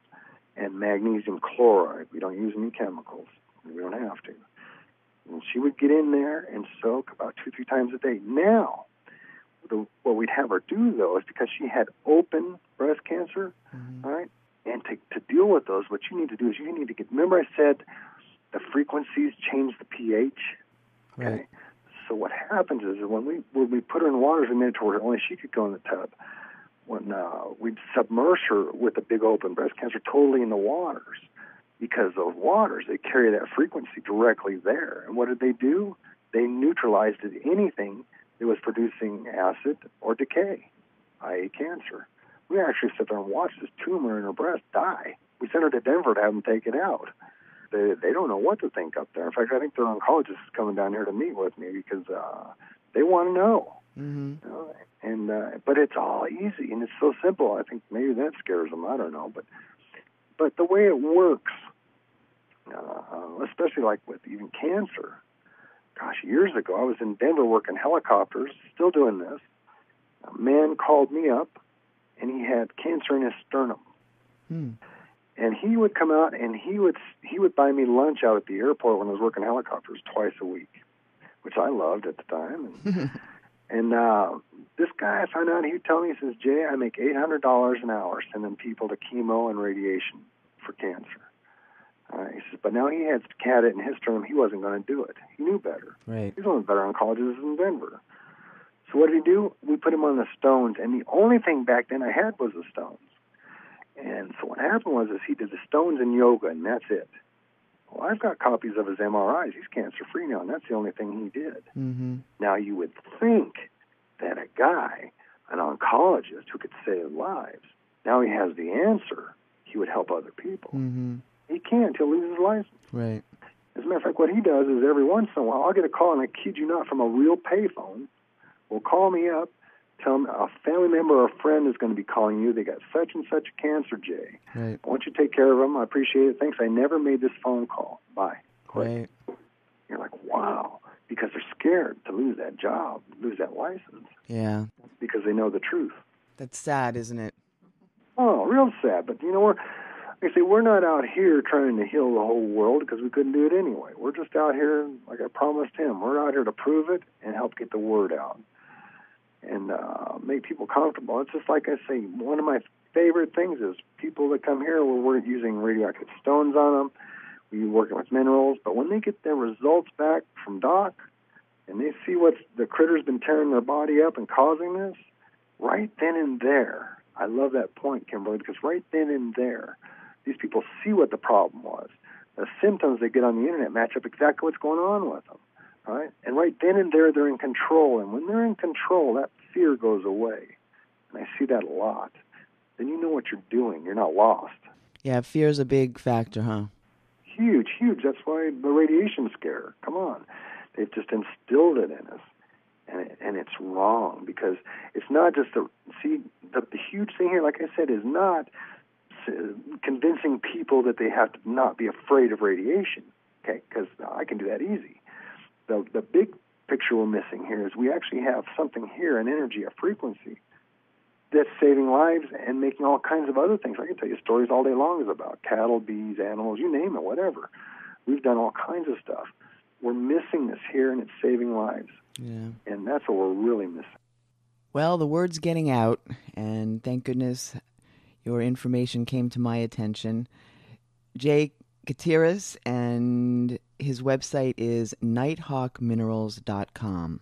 and magnesium chloride. We don't use any chemicals. We don't have to. And she would get in there and soak about 2-3 times a day. Now, what we'd have her do, though, is because she had open breast cancer, all right, and to deal with those, what you need to do is you need to remember I said the frequencies change the pH? Okay. Right. So what happens is when we put her in waters, we made it to where only she could go in the tub. When we'd submerge her with a big open breast cancer totally in the waters, because those waters, they carry that frequency directly there. And what did they do? They neutralized anything that was producing acid or decay, i.e. cancer. We actually sit there and watch this tumor in her breast die. We sent her to Denver to have them take it out. They don't know what to think up there. In fact, I think their oncologist is coming down here to meet with me because they want to know. You know? But it's all easy and it's so simple. I think maybe that scares them. I don't know. But the way it works, especially like with even cancer, gosh, years ago I was in Denver working helicopters, still doing this. A man called me up and he had cancer in his sternum. And he would come out and he would buy me lunch out at the airport when I was working helicopters twice a week, which I loved at the time. And this guy, I found out, he would tell me, he says, Jay, I make $800 an hour sending people to chemo and radiation for cancer. He says, but now he had it in his term, he wasn't going to do it. He knew better. Right. He's one of the better oncologists in Denver. So what did he do? We put him on the stones, and the only thing back then I had was the stones. And so what happened was he did the stones and yoga, and that's it. Well, I've got copies of his MRIs. He's cancer-free now, and that's the only thing he did. Now, you would think that a guy, an oncologist who could save lives, now he has the answer, he would help other people. He can't. He'll lose his license. Right. As a matter of fact, what he does is every once in a while, I'll get a call, and I kid you not, from a real payphone, will call me up, tell them a family member or a friend is going to be calling you. They got such and such cancer, Jay. Right. I want you to take care of them. I appreciate it. Thanks. I never made this phone call. Bye. Right. You're like, wow, because they're scared to lose that job, lose that license. Yeah. Because they know the truth. That's sad, isn't it? Oh, real sad. But, you know, we're not out here trying to heal the whole world because we couldn't do it anyway. We're just out here, like I promised him, we're out here to prove it and help get the word out. And make people comfortable. It's just like I say, one of my favorite things is people that come here, we're using radioactive stones on them, we're working with minerals, but when they get their results back from Doc and they see what the critter's been tearing their body up and causing this, right then and there, I love that point, Kimberly, because right then and there, these people see what the problem was. The symptoms they get on the internet match up exactly what's going on with them. Right? And right then and there, they're in control. And when they're in control, that fear goes away. And I see that a lot. Then you know what you're doing. You're not lost. Yeah, fear's a big factor, huh? Huge, huge. That's why the radiation scare. Come on. They've just instilled it in us. And it's wrong because it's not just the huge thing here, like I said, is not convincing people that they have to not be afraid of radiation. Okay, because I can do that easy. The big picture we're missing here is we actually have something here, an energy, a frequency, that's saving lives and making all kinds of other things. I can tell you stories all day long about cattle, bees, animals, you name it, whatever. We've done all kinds of stuff. We're missing this here, and it's saving lives. Yeah. And that's what we're really missing. Well, the word's getting out, and thank goodness your information came to my attention. Jay Gutierrez, and his website is nighthawkminerals.com.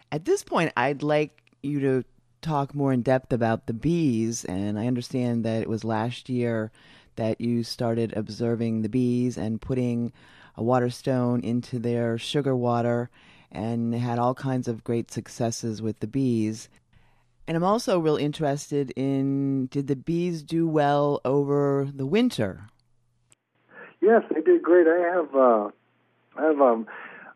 At this point, I'd like you to talk more in depth about the bees, and I understand that it was last year that you started observing the bees and putting a water stone into their sugar water and had all kinds of great successes with the bees. And I'm also real interested in, did the bees do well over the winter? Yes, they did great.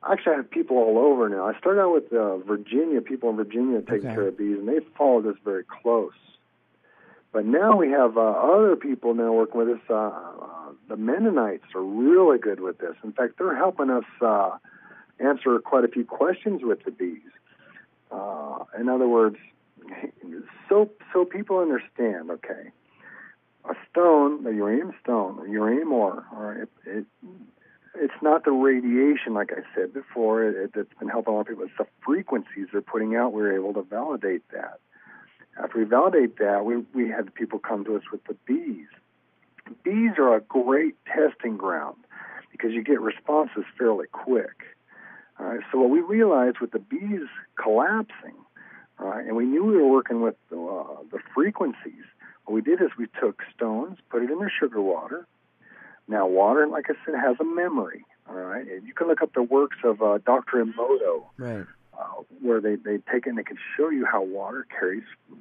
Actually, I have people all over now. I started out with Virginia, people in Virginia taking care of bees, and they followed us very close. But now we have other people now working with us. The Mennonites are really good with this. In fact, they're helping us answer quite a few questions with the bees. In other words, so people understand, okay, a stone, a uranium stone, a uranium ore, it's not the radiation, like I said before, that's been helping a lot of people. It's the frequencies they're putting out. We were able to validate that. After we validate that, we had people come to us with the bees. Bees are a great testing ground because you get responses fairly quick. All right, so what we realized with the bees collapsing, all right, and we knew we were working with the frequencies, what we did is we took stones, put it in their sugar water. Now, water, like I said, has a memory, all right? And you can look up the works of Dr. Emoto, right, where they take it and they can show you how water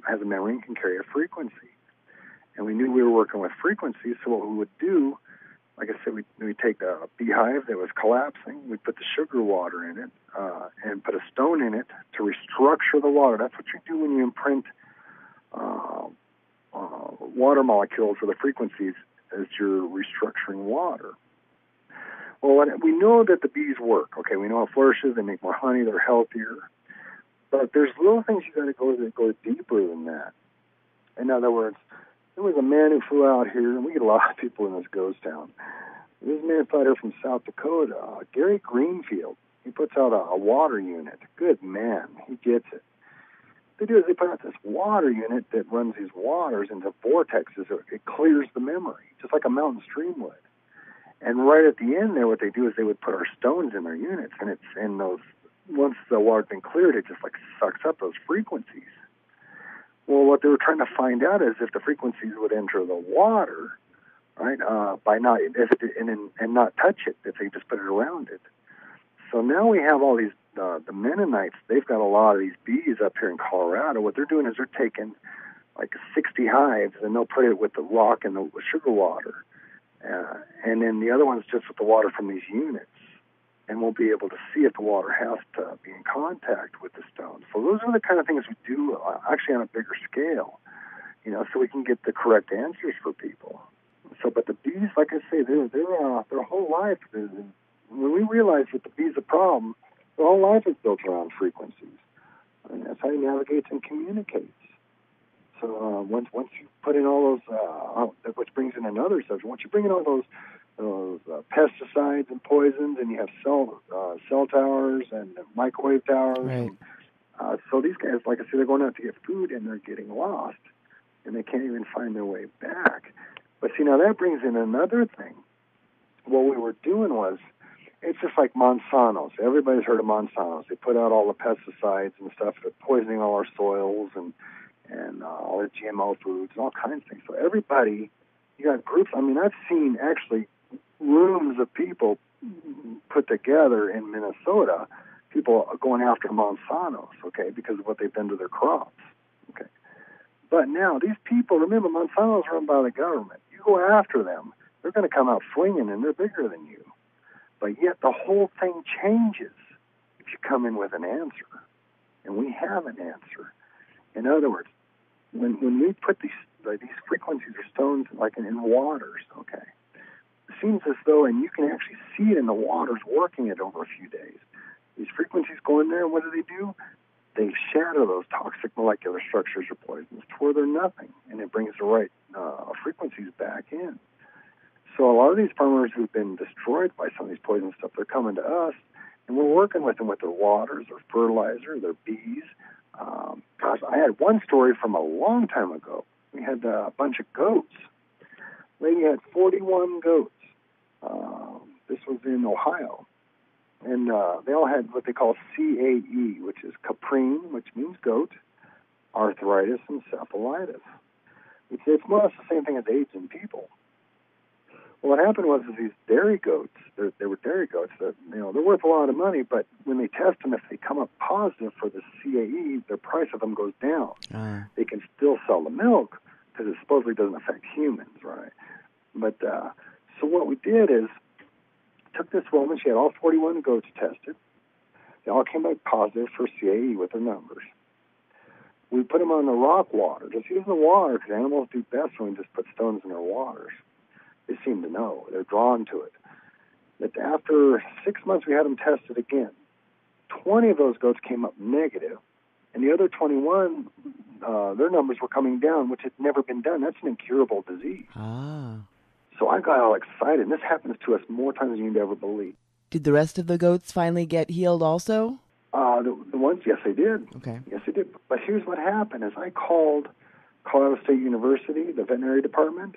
has a memory and can carry a frequency. And we knew we were working with frequencies, so what we would do, like I said, we take a beehive that was collapsing, we put the sugar water in it, and put a stone in it to restructure the water. That's what you do when you imprint water molecules or the frequencies as you're restructuring water. Well, we know that the bees work. Okay, we know it flourishes, they make more honey, they're healthier. But there's little things you got to go that go deeper than that. In other words, there was a man who flew out here, and we get a lot of people in this ghost town. This man flew out here from South Dakota, Gary Greenfield. He puts out a water unit. Good man, he gets it. What they do is they put out this water unit that runs these waters into vortexes. It clears the memory, just like a mountain stream would. And right at the end there, what they do is they would put our stones in their units, and it's in those. Once the water's been cleared, it just like sucks up those frequencies. Well, what they were trying to find out is if the frequencies would enter the water, right, by not and not touch it, if they just put it around it. So now we have all these. The Mennonites, they've got a lot of these bees up here in Colorado. What they're doing is they're taking like 60 hives and they'll put it with the rock and the sugar water. And then the other one's just with the water from these units. And we'll be able to see if the water has to be in contact with the stones. So those are the kind of things we do actually on a bigger scale, so we can get the correct answers for people. So, but the bees, like I say, their whole life, when we realize that the bee's a problem, their whole life is built around frequencies. And that's how he navigates and communicates. So once you put in all those, which brings in another subject, once you bring in all those pesticides and poisons, and you have cell towers and microwave towers. Right. And, so these guys, like I said, they're going out to get food, and they're getting lost, and they can't even find their way back. But see, now that brings in another thing. What we were doing was, it's just like Monsanto's. Everybody's heard of Monsanto's. They put out all the pesticides and stuff that are poisoning all our soils and all the GMO foods and all kinds of things. So everybody, you got groups. I mean, I've seen actually rooms of people put together in Minnesota, people going after Monsanto's, okay, because of what they've done to their crops, okay. But now these people, remember, Monsanto's run by the government. You go after them, they're going to come out swinging, and they're bigger than you. But yet the whole thing changes if you come in with an answer, and we have an answer. In other words, when we put these frequencies or stones like in waters, okay, it seems as though, and you can actually see it in the waters working it over a few days. These frequencies go in there, and what do? They shatter those toxic molecular structures or poisons to where they're nothing, and it brings the right frequencies back in. So a lot of these farmers who've been destroyed by some of these poison stuff, they're coming to us, and we're working with them with their waters, their fertilizer, their bees. I had one story from a long time ago. We had a bunch of goats. Lady had 41 goats. This was in Ohio. And they all had what they call CAE, which is caprine, which means goat, arthritis, and encephalitis. It's more or less the same thing as AIDS in people. Well, what happened was these dairy goats, they were dairy goats that, they're worth a lot of money, but when they test them, if they come up positive for the CAE, the price of them goes down. They can still sell the milk because it supposedly doesn't affect humans, right? But So what we did is took this woman. She had all 41 goats tested. They all came back positive for CAE with their numbers. We put them on the rock water. Just use the water, because animals do best when we just put stones in their waters. They seem to know. They're drawn to it. But after 6 months, we had them tested again. 20 of those goats came up negative, and the other 21, their numbers were coming down, which had never been done. That's an incurable disease. Ah. So I got all excited, and this happens to us more times than you'd ever believe. Did the rest of the goats finally get healed also? The ones, yes, they did. Okay. Yes, they did. But here's what happened: is I called Colorado State University, the veterinary department,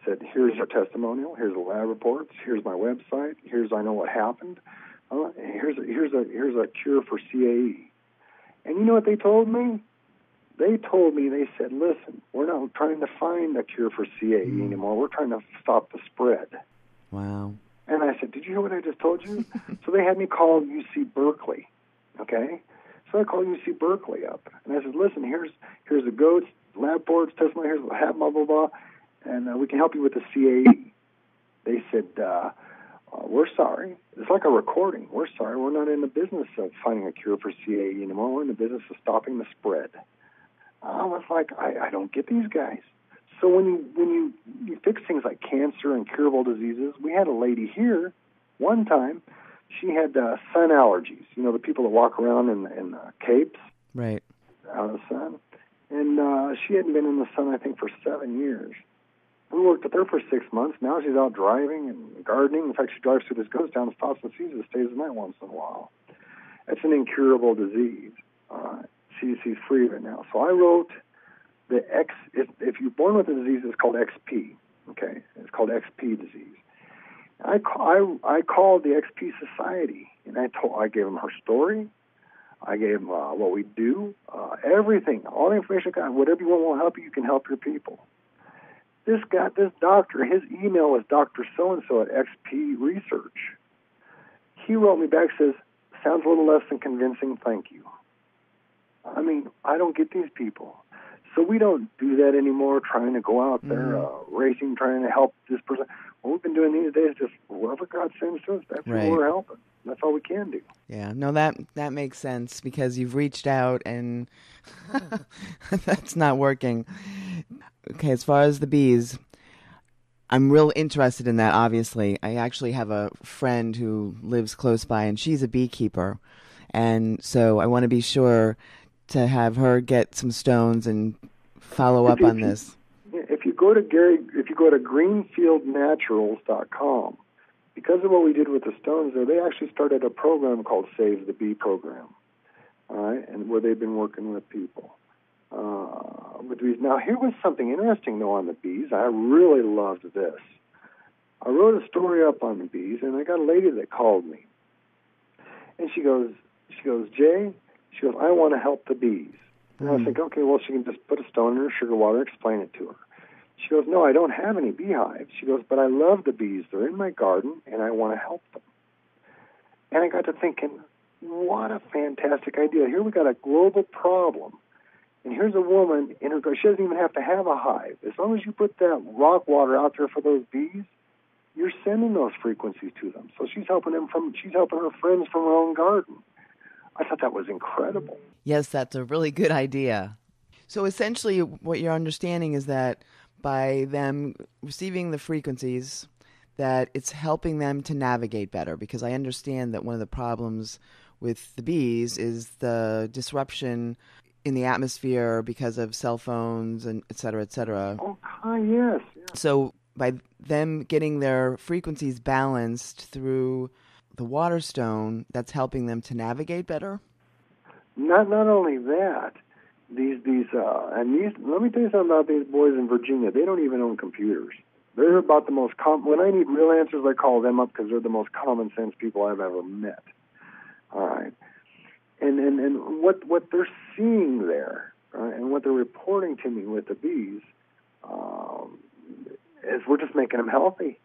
said, "Here's your testimonial. Here's the lab reports. Here's my website. I know what happened. Here's a cure for CAE." And you know what they told me? They said, "Listen, we're not trying to find a cure for CAE anymore. We're trying to stop the spread." Wow. And I said, "Did you hear what I just told you?" So they had me call UC Berkeley, okay? So I called UC Berkeley up, and I said, "Listen, here's the goats, lab reports, testimony, here's what happened, blah, blah, blah, and we can help you with the CAE." They said, "We're sorry. It's like a recording. We're sorry. We're not in the business of finding a cure for CAE anymore. We're in the business of stopping the spread." I was like, I don't get these guys. So when you fix things like cancer and curable diseases, we had a lady here one time. She had sun allergies. You know, the people that walk around in capes, right, out of the sun. And she hadn't been in the sun, I think, for 7 years. We worked with her for 6 months. Now she's out driving and gardening. In fact, she drives through this ghost town, stops and sees it, stays the night once in a while. It's an incurable disease. She's free of it now. So I wrote the if you're born with a disease, it's called XP. Okay, it's called XP disease. I called the XP Society, and I gave them her story. I gave them what we do, everything, all the information I got. Whatever you want will help you. You can help your people. This doctor, his email was Dr. So-and-so at XP Research. He wrote me back, says, "Sounds a little less than convincing, thank you." I mean, I don't get these people. So we don't do that anymore, trying to go out there racing, trying to help this person. What we've been doing these days is just whoever God sends to us, that's right. who we're helping. That's all we can do. Yeah, no, that makes sense, because you've reached out and that's not working. Okay, as far as the bees, I'm real interested in that, obviously. I actually have a friend who lives close by, and she's a beekeeper. And so I want to be sure to have her get some stones and follow up on this. If you go to greenfieldnaturals.com, because of what we did with the stones there, they actually started a program called Save the Bee program, all right, and where they've been working with people. With bees. Now, here was something interesting, though, on the bees. I really loved this. I wrote a story up on the bees, and I got a lady that called me. And she goes, "Jay," she goes, "I want to help the bees." And I was like, okay, well, she can just put a stone in her sugar water, explain it to her. She goes, "No, I don't have any beehives." She goes, "But I love the bees. They're in my garden, and I want to help them." And I got to thinking, what a fantastic idea. Here we got a global problem. And here's a woman in her garden. She doesn't even have to have a hive. As long as you put that rock water out there for those bees, you're sending those frequencies to them. So she's helping her friends from her own garden. I thought that was incredible. Yes, that's a really good idea. So essentially what you're understanding is that by them receiving the frequencies, that it's helping them to navigate better, because I understand that one of the problems with the bees is the disruption in the atmosphere because of cell phones and et cetera, et cetera. Oh, yes. So by them getting their frequencies balanced through the water stone, that's helping them to navigate better? Not only that, these let me tell you something about these boys in Virginia. They don't even own computers. They're about the most when I need real answers, I call them up, because they're the most common sense people I've ever met. All right. And what they're seeing there, and what they're reporting to me with the bees, is we're just making them healthy.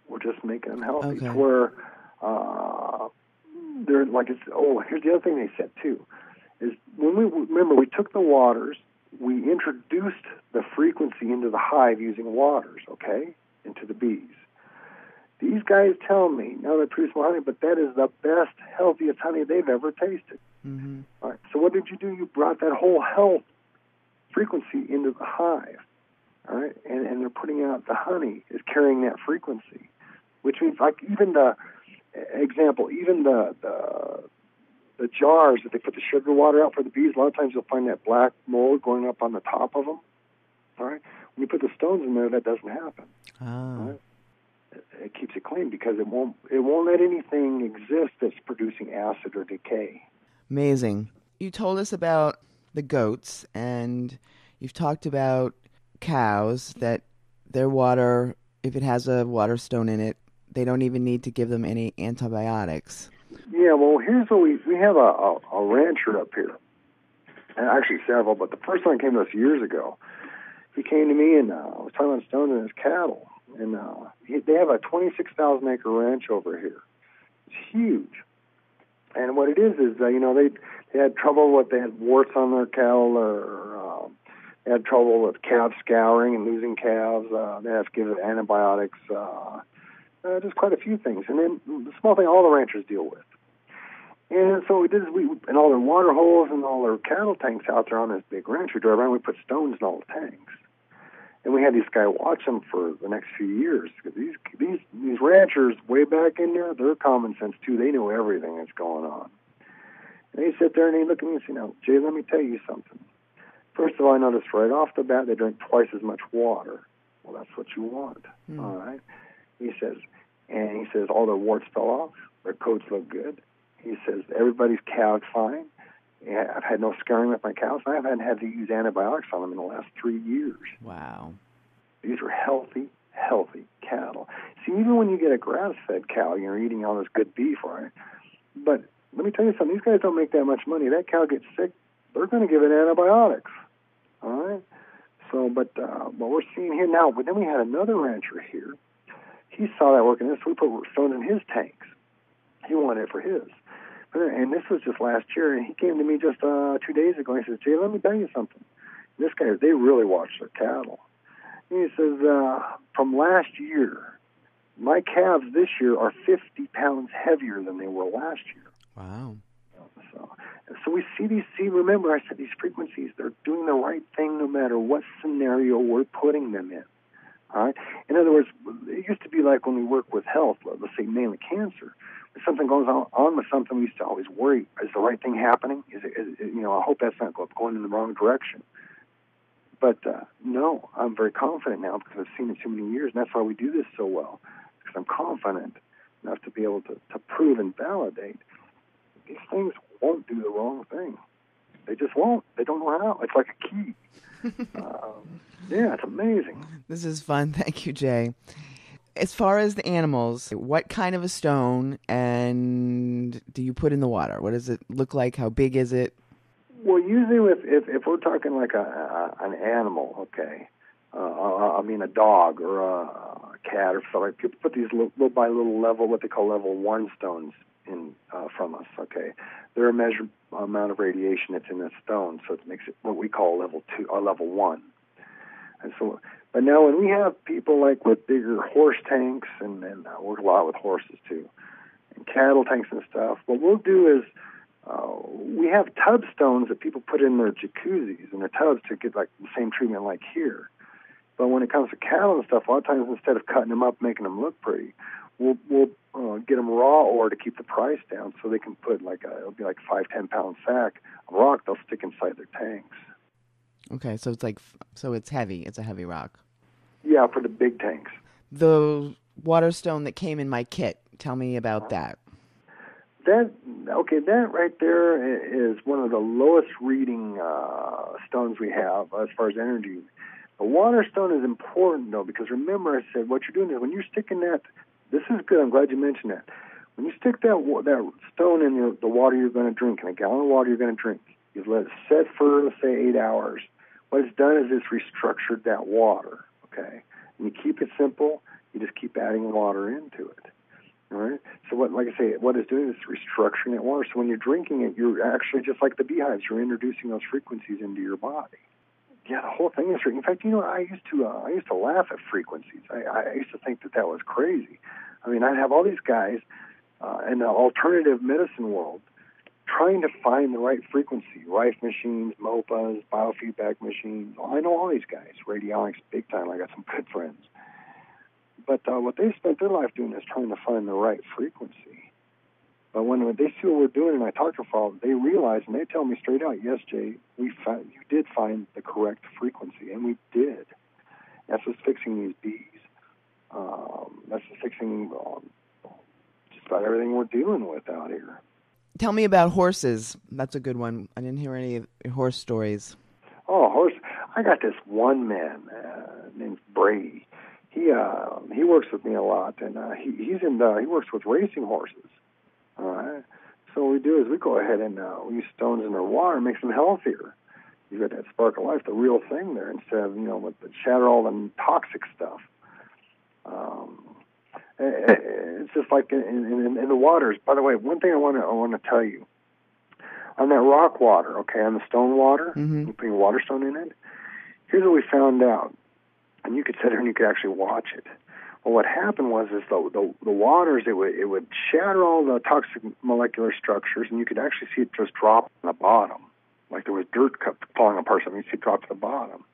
We're just making them healthy. Okay. To where they're like, here's the other thing they said too, is when we took the waters, we introduced the frequency into the hive using waters, okay, into the bees. These guys tell me, now they produce more honey, but that is the best, healthiest honey they've ever tasted. Mm-hmm. All right, so what did you do? You brought that whole health frequency into the hive. All right, and they're putting out the honey is carrying that frequency, which means like even the jars that they put the sugar water out for the bees. A lot of times you'll find that black mold going up on the top of them. All right, when you put the stones in there, that doesn't happen. Oh. All right? It keeps it clean because it won't let anything exist that's producing acid or decay. Amazing. You told us about the goats, and you've talked about cows, that their water, if it has a water stone in it, they don't even need to give them any antibiotics. Yeah, well, here's what we have a rancher up here, and actually several, but the first one came to us years ago. He came to me and was talking about stones in his cattle, and they have a 26,000-acre ranch over here. It's huge, and what it is they had trouble with, they had warts on their cattle, or they had trouble with calf scouring and losing calves. They have to give it antibiotics, just quite a few things. And then the small thing all the ranchers deal with. And so we did is in all their water holes and all their cattle tanks out there on this big ranch we drove around, we put stones in all the tanks. And we had this guy watch them for the next few years. Because these ranchers way back in there, they're common sense too. They know everything that's going on. And they sit there and they look at me and say, "Now, Jay, let me tell you something. First of all, I noticed right off the bat they drink twice as much water." Well, that's what you want. All right. He says, all their warts fell off. Their coats look good. He says, everybody's cowed fine. Yeah, I've had no scarring with my cows. I haven't had to use antibiotics on them in the last 3 years. Wow. These are healthy cattle. See, even when you get a grass-fed cow, you're eating all this good beef, right? But let me tell you something. These guys don't make that much money. That cow gets sick, they're going to give it antibiotics. All right? So, but what we're seeing here now, but then we had another rancher here. He saw that working. So we put stones in his tanks. He wanted it for his. And this was just last year, and he came to me just 2 days ago. He says, "Jay, let me tell you something. This guy, they really watch their cattle." And he says, from last year, my calves this year are 50 pounds heavier than they were last year. Wow. So we remember I said these frequencies, they're doing the right thing no matter what scenario we're putting them in. All right? In other words, it used to be like when we work with health, let's say mainly cancer. If something goes on with something, we used to always worry, is the right thing happening? Is I hope that's not going in the wrong direction. But no, I'm very confident now because I've seen it too many years, and that's why we do this so well, because I'm confident enough to be able to prove and validate these things won't do the wrong thing. They just won't. They don't know how. It's like a key. Yeah, it's amazing. This is fun. Thank you, Jay. As far as the animals, what kind of a stone and do you put in the water? What does it look like? How big is it? Well, usually if we're talking like an animal, okay, a dog or a cat or something, people put these little by little level, what they call level 1 stones in from us, okay. They're a measured amount of radiation that's in the stone, so it makes it what we call level 2 or level 1. And so, but now when we have people like with bigger horse tanks, and I work a lot with horses too, and cattle tanks and stuff, what we'll do is we have tub stones that people put in their jacuzzis and their tubs to get like the same treatment like here. But when it comes to cattle and stuff, a lot of times instead of cutting them up, making them look pretty, we'll get them raw or to keep the price down, so they can put it'll be like 5-10 pound sack of rock they'll stick inside their tanks. Okay, so it's heavy. It's a heavy rock. Yeah, for the big tanks. The water stone that came in my kit. Tell me about that. That right there is one of the lowest reading stones we have as far as energy. The water stone is important, though, because remember I said what you're doing is when you're sticking that, this is good, I'm glad you mentioned that. When you stick that stone in the water you're going to drink, in a gallon of water you're going to drink, you let it set for, let's say, 8 hours. What it's done is it's restructured that water, okay? And you keep it simple, you just keep adding water into it. All right. So what it's doing is restructuring that water. So when you're drinking it, you're actually just like the beehives. You're introducing those frequencies into your body. Yeah, the whole thing is. In fact, I used to laugh at frequencies. I used to think that was crazy. I mean, I'd have all these guys in the alternative medicine world trying to find the right frequency. Rife machines, MOPAs, biofeedback machines. I know all these guys. Radionics, big time. I got some good friends. But what they spent their life doing is trying to find the right frequency. But when they see what we're doing and I talk to them, they realize and they tell me straight out, yes, Jay, you did find the correct frequency, and we did. That's what's fixing these bees. That's what's fixing just about everything we're dealing with out here. Tell me about horses. That's a good one. I didn't hear any of your horse stories. Oh, horse! I got this one man named Brady. He works with me a lot, and he works with racing horses. All right. So what we do is we go ahead and we use stones in their water, makes them healthier. You got that spark of life, the real thing there, instead of with the shatter all the toxic stuff. It's just like in the waters. By the way, one thing I want to tell you on that rock water, okay, on the stone water, you put your water stone in it. Here's what we found out, and you could sit here and you could actually watch it. Well, what happened was the waters it would shatter all the toxic molecular structures, and you could actually see it just drop on the bottom, like there was dirt falling apart. Something you see it drop to the bottom.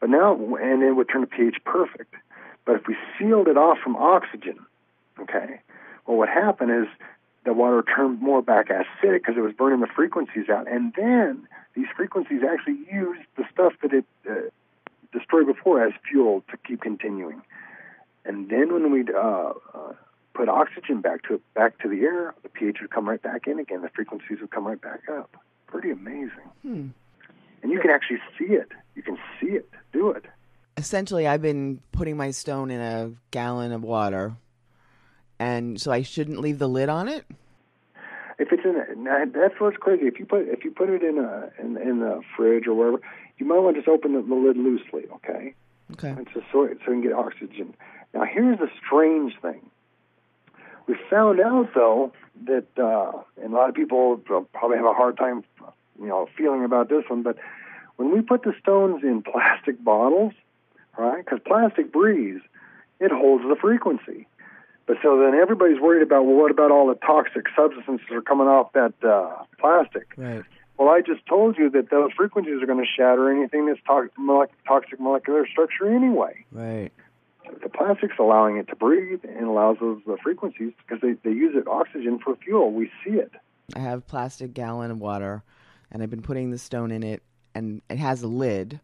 But now, and it would turn the pH perfect. But if we sealed it off from oxygen, okay, well, what happened is the water turned more back acidic because it was burning the frequencies out. And then these frequencies actually used the stuff that it destroyed before as fuel to keep continuing. And then when we'd put oxygen back to the air, the pH would come right back in again. The frequencies would come right back up. Pretty amazing. And you can actually see it. You can see it. Do it. Essentially, I've been putting my stone in a gallon of water, and so I shouldn't leave the lid on it? If it's that's what's crazy. If you put it in the fridge or wherever, you might want to just open the lid loosely, okay? Okay. And so you can get oxygen. Now, here's the strange thing. We found out, though, that and a lot of people probably have a hard time, feeling about this one, but when we put the stones in plastic bottles, right, because plastic breathes, it holds the frequency. But so then everybody's worried about, well, what about all the toxic substances that are coming off that plastic? Right. Well, I just told you that those frequencies are going to shatter anything that's toxic molecular structure anyway. Right. The plastic's allowing it to breathe and allows those frequencies because they use it oxygen for fuel. We see it. I have a plastic gallon of water, and I've been putting the stone in it, and it has a lid,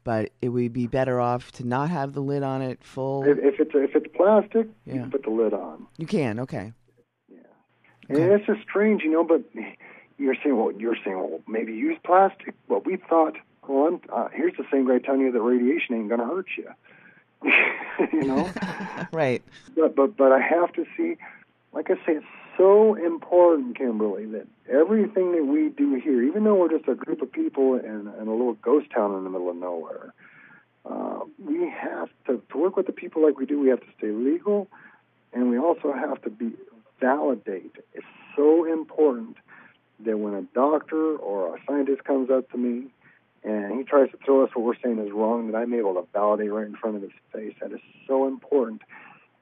but it would be better off to not have the lid on it full. If it's plastic, you can put the lid on. You can, okay. Yeah. Okay. And it's just strange, but you're saying, well, maybe use plastic. Well, we thought, here's the same guy telling you that radiation ain't going to hurt you. Right. But I have to see, like I say, it's so important, Kimberly, that everything that we do here, even though we're just a group of people in a little ghost town in the middle of nowhere, we have to work with the people like we do. We have to stay legal, and we also have to validate. It's so important that when a doctor or a scientist comes up to me and he tries to throw us what we're saying is wrong, that I'm able to validate right in front of his face. That is so important.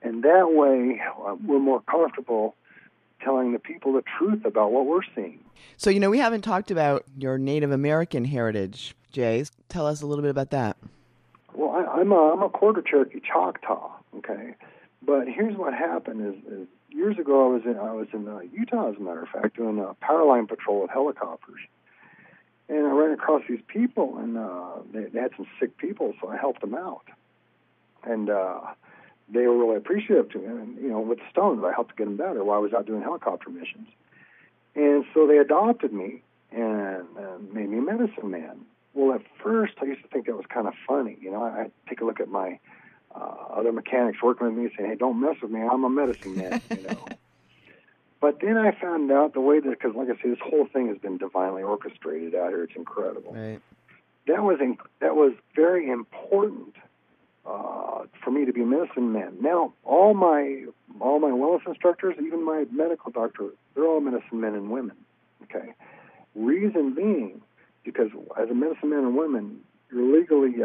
And that way, we're more comfortable telling the people the truth about what we're seeing. So, we haven't talked about your Native American heritage, Jay. Tell us a little bit about that. Well, I'm a quarter Cherokee Choctaw, okay? But here's what happened is years ago I was in Utah, as a matter of fact, doing a power line patrol with helicopters. And I ran across these people, and they had some sick people, so I helped them out. And they were really appreciative to me. And, with stones, I helped to get them better while I was out doing helicopter missions. And so they adopted me and made me a medicine man. Well, at first, I used to think that was kind of funny. I'd take a look at my other mechanics working with me and say, hey, don't mess with me. I'm a medicine man, But then I found out the way that, because like I say, this whole thing has been divinely orchestrated out here. It's incredible. Right. That was very important for me to be a medicine man. Now, all my wellness instructors, even my medical doctor, they're all medicine men and women. Okay. Reason being, because as a medicine man and women, you're legally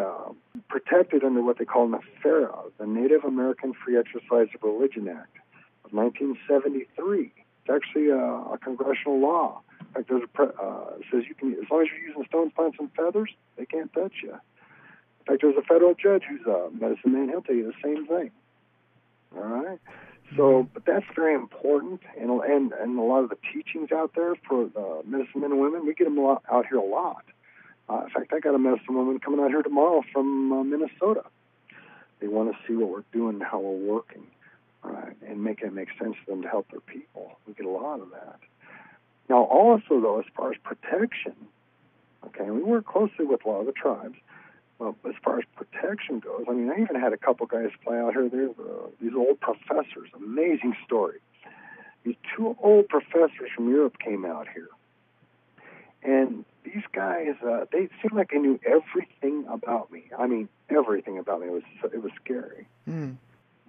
protected under what they call NAFERA, the Native American Free Exercise of Religion Act of 1973. It's actually a congressional law. In fact, there's it says you can, as long as you're using stones, plants, and feathers, they can't touch you. In fact, there's a federal judge who's a medicine man. He'll tell you the same thing. All right. So, but that's very important, and a lot of the teachings out there for the medicine men and women, we get them out here a lot. In fact, I got a medicine woman coming out here tomorrow from Minnesota. They want to see what we're doing and how we're working, and make it make sense for them to help their people. We get a lot of that. Now, also, though, as far as protection, okay, we work closely with a lot of the tribes. Well, as far as protection goes, I mean, I even had a couple guys fly out here. They're these old professors. Amazing story. These two old professors from Europe came out here. And these guys, they seemed like they knew everything about me. I mean, everything about me. It was scary. Mm.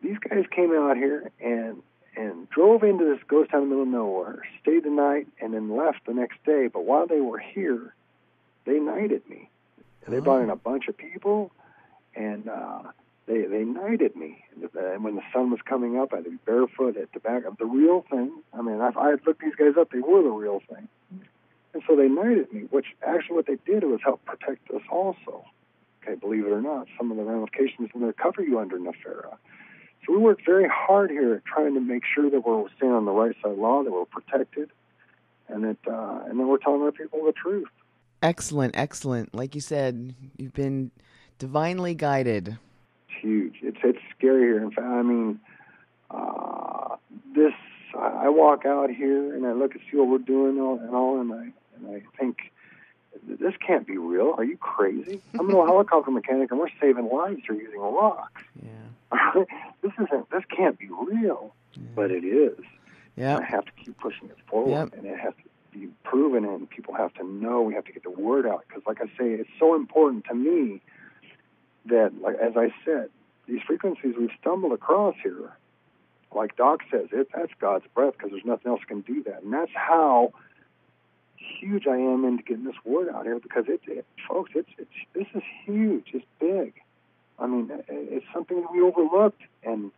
These guys came out here and drove into this ghost town in the middle of nowhere, stayed the night, and then left the next day. But while they were here, they knighted me. They brought in a bunch of people, and they knighted me. And when the sun was coming up, I had to be barefoot at the back of the real thing. I mean, I had looked these guys up. They were the real thing. And so they knighted me, which actually what they did was help protect us also. Okay, believe it or not, some of the ramifications in there cover you under NAFERA. So we worked very hard here at trying to make sure that we're staying on the right side of the law, that we're protected, and that and then we're telling our people the truth. Excellent, excellent. Like you said, you've been divinely guided. It's huge. It's scary here. In fact, I mean, I walk out here and I look and see what we're doing and I think, this can't be real. Are you crazy? I'm a helicopter mechanic and we're saving lives here using rocks. Yeah. This can't be real, but it is. Yeah. I have to keep pushing it forward, and it has to be proven, and people have to know. We have to get the word out because, like I say, it's so important to me that, like as I said, these frequencies we've stumbled across here, like Doc says, that's God's breath because there's nothing else can do that, and that's how huge I am into getting this word out here because folks, this is huge. It's big. I mean, it's something that we overlooked, and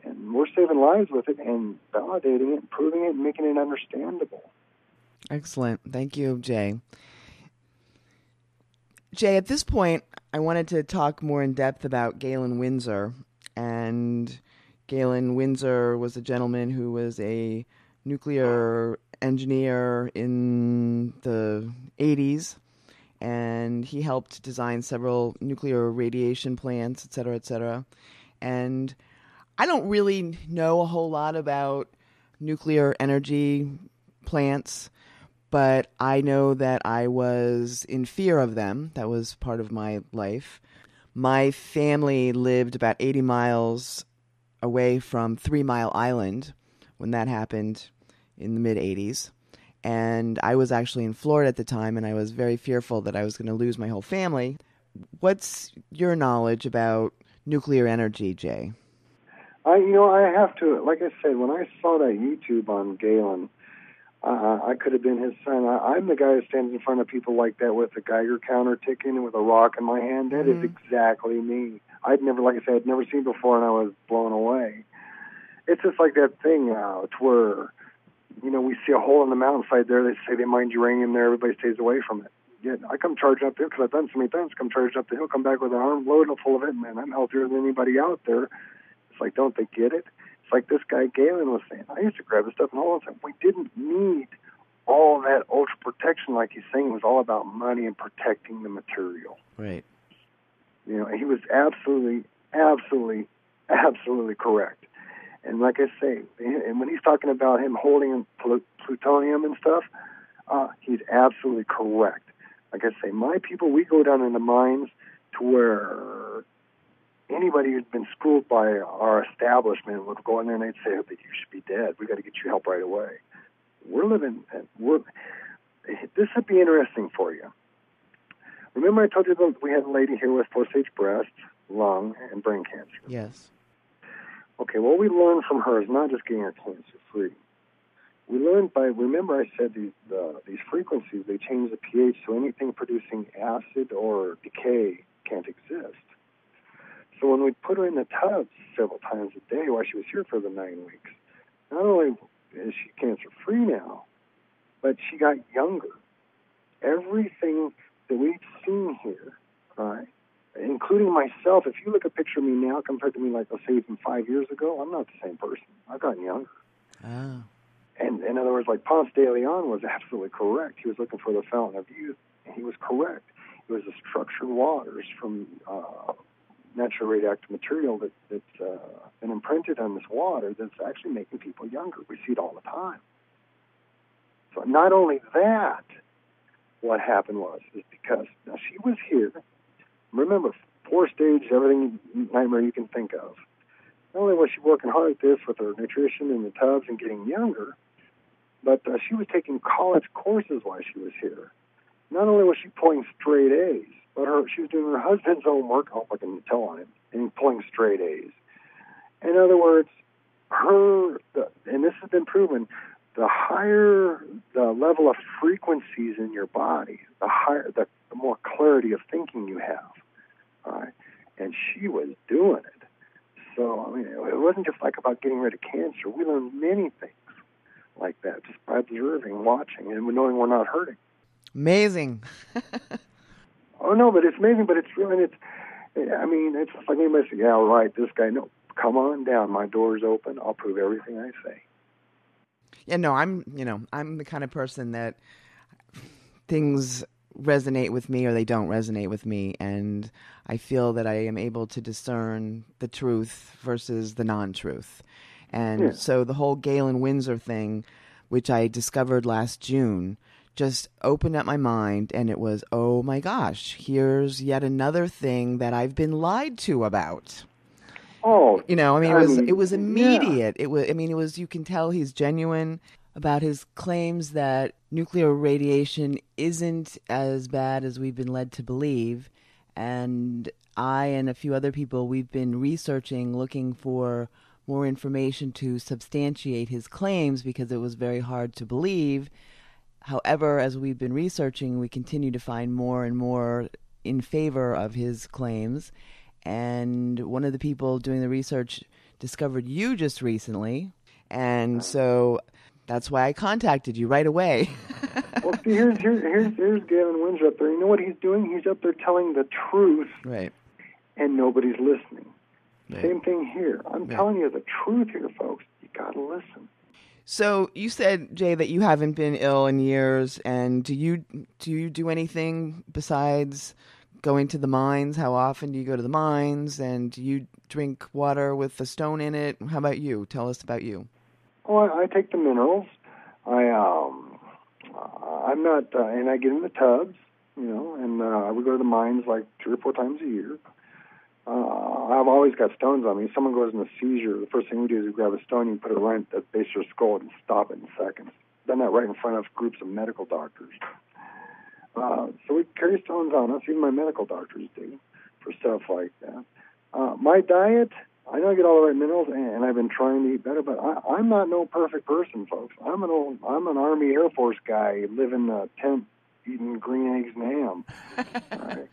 we're saving lives with it and validating it, proving it, and making it understandable. Excellent. Thank you, Jay. Jay, at this point, I wanted to talk more in depth about Galen Windsor. And Galen Windsor was a gentleman who was a nuclear engineer in the 80s, and he helped design several nuclear radiation plants, et cetera, et cetera. And I don't really know a whole lot about nuclear energy plants, but I know that I was in fear of them. That was part of my life. My family lived about 80 miles away from 3 Mile Island when that happened in the mid-'80s. And I was actually in Florida at the time, and I was very fearful that I was going to lose my whole family. What's your knowledge about nuclear energy, Jay? I have to, like I said, when I saw that YouTube on Galen, I could have been his son. I'm the guy who stands in front of people like that with a Geiger counter ticking and with a rock in my hand. That is exactly me. I'd never seen it before, and I was blown away. It's just like that thing to where, we see a hole in the mountainside there. They say they mine uranium there. Everybody stays away from it. Yet I come charging up the hill because I've done so many times. Come charging up the hill, come back with an arm loaded full of it, man. I'm healthier than anybody out there. It's like, don't they get it? It's like this guy Galen was saying. I used to grab the stuff and hold it. We didn't need all that ultra protection like he's saying. It was all about money and protecting the material. Right. He was absolutely correct. And like I say, and when he's talking about him holding plutonium and stuff, he's absolutely correct. Like I say, my people, we go down in the mines to where anybody who's been schooled by our establishment would go in there and they'd say, that you should be dead. We got to get you help right away. This would be interesting for you. Remember I told you that we had a lady here with 4-stage breast, lung, and brain cancer? Yes. Okay, what we learned from her is not just getting her cancer-free. we learned remember I said these frequencies, they change the pH, so anything producing acid or decay can't exist. So when we put her in the tubs several times a day while she was here for the 9 weeks, not only is she cancer-free now, but she got younger. Everything that we've seen here, right, including myself, if you look at a picture of me now compared to me, like, let's say, even 5 years ago, I'm not the same person. I've gotten younger. Oh. And in other words, like Ponce de Leon was absolutely correct. He was looking for the fountain of youth, and he was correct. It was the structured waters from natural radioactive material that's been imprinted on this water that's actually making people younger. We see it all the time. So not only that, what happened is because now she was here. Remember, 4-stage, everything nightmare you can think of. Not only was she working hard at this with her nutrition in the tubs and getting younger, but she was taking college courses while she was here. Not only was she pulling straight A's, but she was doing her husband's homework, I hope I can tell on it, and pulling straight A's. In other words, and this has been proven, the higher the level of frequencies in your body, the more clarity of thinking you have. All right? And she was doing it. So, I mean, it wasn't just like about getting rid of cancer. We learned many things like that just by observing, watching, and knowing we're not hurting. Amazing. Oh, no, but it's amazing, but it's really, it's just like anybody say, yeah, right, this guy, no, come on down, my door's open, I'll prove everything I say. Yeah, no, I'm the kind of person that things resonate with me or they don't resonate with me, and I feel that I am able to discern the truth versus the non-truth. And so the whole Galen Windsor thing, which I discovered last June, just opened up my mind, and it was, oh my gosh, here's yet another thing that I've been lied to about. Oh, it was immediate. Yeah. It was, you can tell he's genuine about his claims that nuclear radiation isn't as bad as we've been led to believe. And I and a few other people, we've been researching, looking for more information to substantiate his claims because it was very hard to believe. However, as we've been researching, we continue to find more and more in favor of his claims. And one of the people doing the research discovered you just recently. And so that's why I contacted you right away. Well, see, here's Galen Windsor up there. You know what he's doing? He's up there telling the truth. Right. And nobody's listening. Right. Same thing here. I'm telling you the truth here, folks. You got to listen. So you said, Jay, that you haven't been ill in years, and do you do anything besides going to the mines? How often do you go to the mines, and do you drink water with a stone in it? How about you? Tell us about you. Oh, I take the minerals. I'm not, and I get in the tubs, and I would go to the mines like 3 or 4 times a year. I've always got stones on me. If someone goes in a seizure, the first thing we do is we grab a stone and put it right at the base of their skull and stop it in seconds. Done that right in front of groups of medical doctors. So we carry stones on us, even my medical doctors do, for stuff like that. My diet, I know I get all the right minerals, and I've been trying to eat better, but I'm not no perfect person, folks. I'm an Army Air Force guy, live in a tent eating green eggs and ham. Right?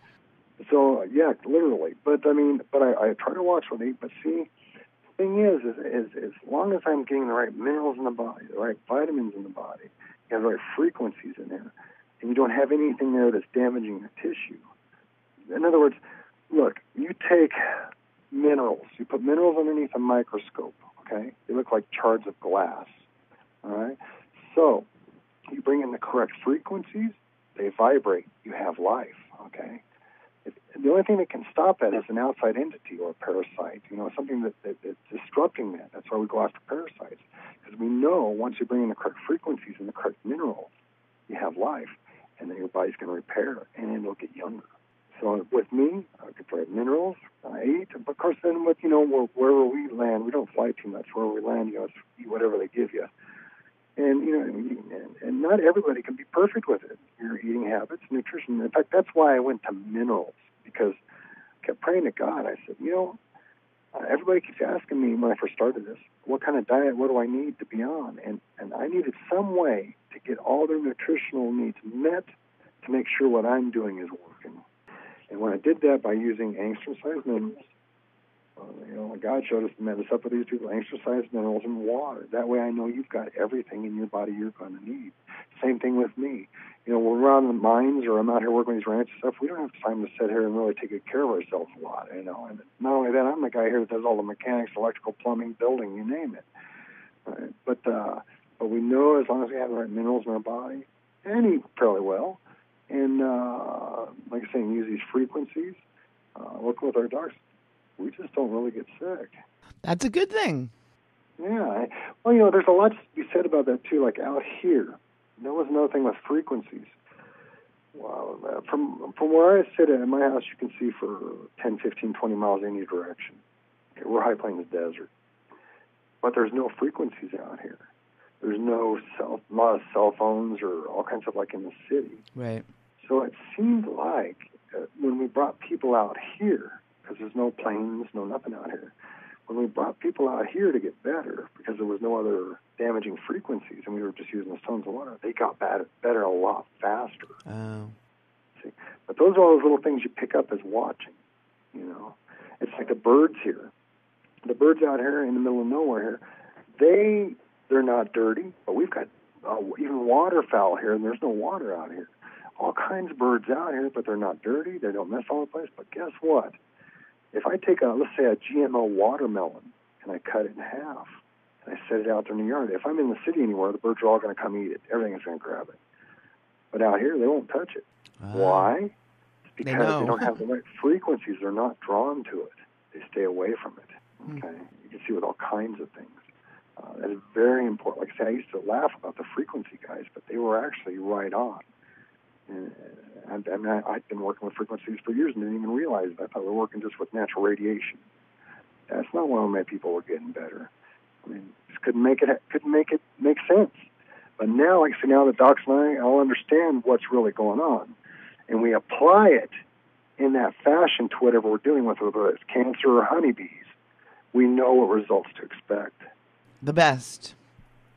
So, yeah, literally. But I try to watch what I eat. But see, the thing is as long as I'm getting the right minerals in the body, the right vitamins in the body, you have the right frequencies in there, and you don't have anything there that's damaging the tissue. In other words, look, you take minerals. You put minerals underneath a microscope, okay? They look like shards of glass, all right? So you bring in the correct frequencies, they vibrate, you have life, okay? The only thing that can stop that is an outside entity or a parasite, something that's disrupting that. That's why we go after parasites, because we know once you bring in the correct frequencies and the correct minerals, you have life, and then your body's going to repair, and it'll get younger. So with me, I get the right minerals, I eat, but of course then with, wherever we land, we don't fly too much. Wherever we land, eat whatever they give you. And, and not everybody can be perfect with it. Your eating habits, nutrition. In fact, that's why I went to minerals, because I kept praying to God. I said, everybody keeps asking me when I first started this, what kind of diet, what do I need to be on? And I needed some way to get all their nutritional needs met to make sure what I'm doing is working. And when I did that by using angstrom-sized minerals, God showed us to met us up with these people, angstrom-sized minerals and water. That way I know you've got everything in your body you're going to need. Same thing with me. When we're around the mines or I'm out here working with these ranch stuff, we don't have time to sit here and really take good care of ourselves a lot, And not only that, I'm the guy here that does all the mechanics, electrical, plumbing, building, you name it. Right? But we know as long as we have the right minerals in our body and eat fairly well, and like I say, use these frequencies, working with our docs, we just don't really get sick. That's a good thing. Yeah. Well, there's a lot to be said about that, too. Like out here, there was another thing with frequencies. Well, from where I sit in my house, you can see for 10, 15, 20 miles any direction. Okay, we're high plains desert. But there's no frequencies out here. There's a lot of cell phones or all kinds of like in the city. Right. So it seemed like when we brought people out here, because there's no planes, no nothing out here. When we brought people out here to get better, because there was no other damaging frequencies, and we were just using the stones and water, they got better a lot faster. Oh. See, but those are all those little things you pick up as watching. It's like the birds here. The birds out here in the middle of nowhere here, they're not dirty, but we've got even waterfowl here, and there's no water out here. All kinds of birds out here, but they're not dirty. They don't mess all the place. But guess what? If I take let's say a GMO watermelon, and I cut it in half, and I set it out there in the yard, if I'm in the city anywhere, the birds are all going to come eat it. Everything is going to grab it. But out here, they won't touch it. Why? It's because they don't have the right frequencies. They're not drawn to it. They stay away from it. Okay? You can see with all kinds of things. That is very important. Like I say, I used to laugh about the frequency guys, but they were actually right on. And I'd been working with frequencies for years and didn't even realize it. I thought we were working just with natural radiation. That's not why my people were getting better. I mean, just couldn't make it make sense. But now, like I say, now the docs and I all understand what's really going on, and we apply it in that fashion to whatever we're dealing with, whether it's cancer or honeybees. We know what results to expect. The best.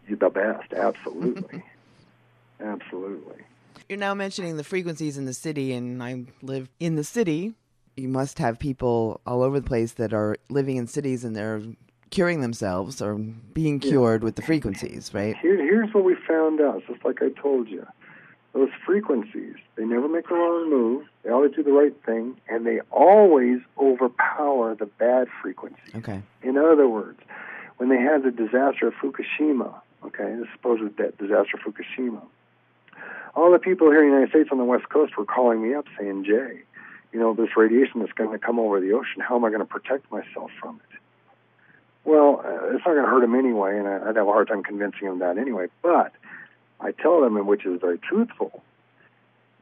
The best, absolutely. Absolutely. You're now mentioning the frequencies in the city, and I live in the city. You must have people all over the place that are living in cities and they're curing themselves or being cured with the frequencies, right? Here's what we found out, just like I told you. Those frequencies, they never make the wrong move, they always do the right thing, and they always overpower the bad frequency. Okay. In other words, when they had the disaster of Fukushima, the supposed disaster of Fukushima, all the people here in the United States on the West Coast were calling me up saying, Jay, this radiation that's going to come over the ocean, how am I going to protect myself from it? Well, it's not going to hurt them anyway, and I'd have a hard time convincing them that anyway. But I tell them, and which is very truthful,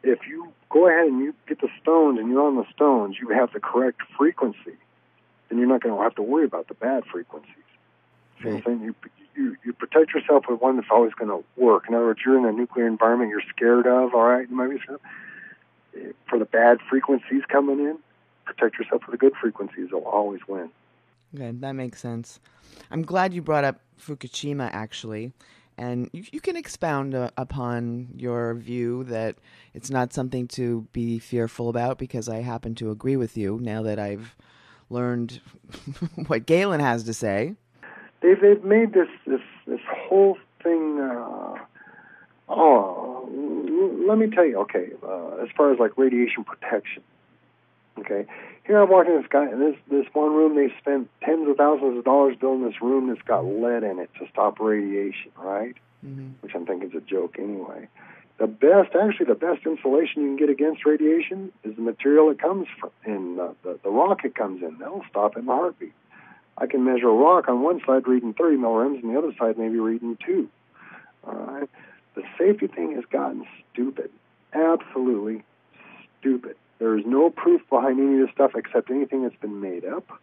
if you go ahead and you get the stones and you're on the stones, you have the correct frequency, then you're not going to have to worry about the bad frequencies. So I'm saying you protect yourself with one that's always going to work. In other words, you're in a nuclear environment you're scared of, all right? You might be scared. For the bad frequencies coming in, protect yourself with the good frequencies. They'll always win. Okay, that makes sense. I'm glad you brought up Fukushima, actually. And you can expound upon your view that it's not something to be fearful about, because I happen to agree with you now that I've learned what Galen has to say. They've made this whole thing. Let me tell you. Okay, as far as like radiation protection. Okay, here I'm watching this guy in this one room. They spent tens of thousands of dollars building this room that's got lead in it to stop radiation, right? Mm-hmm. Which I'm thinking is a joke anyway. The best insulation you can get against radiation is the material it comes from, in the rock it comes in. That'll stop it in a heartbeat. I can measure a rock on one side reading 30 millirems, and the other side maybe reading 2. All right? The safety thing has gotten stupid, absolutely stupid. There is no proof behind any of this stuff except anything that's been made up.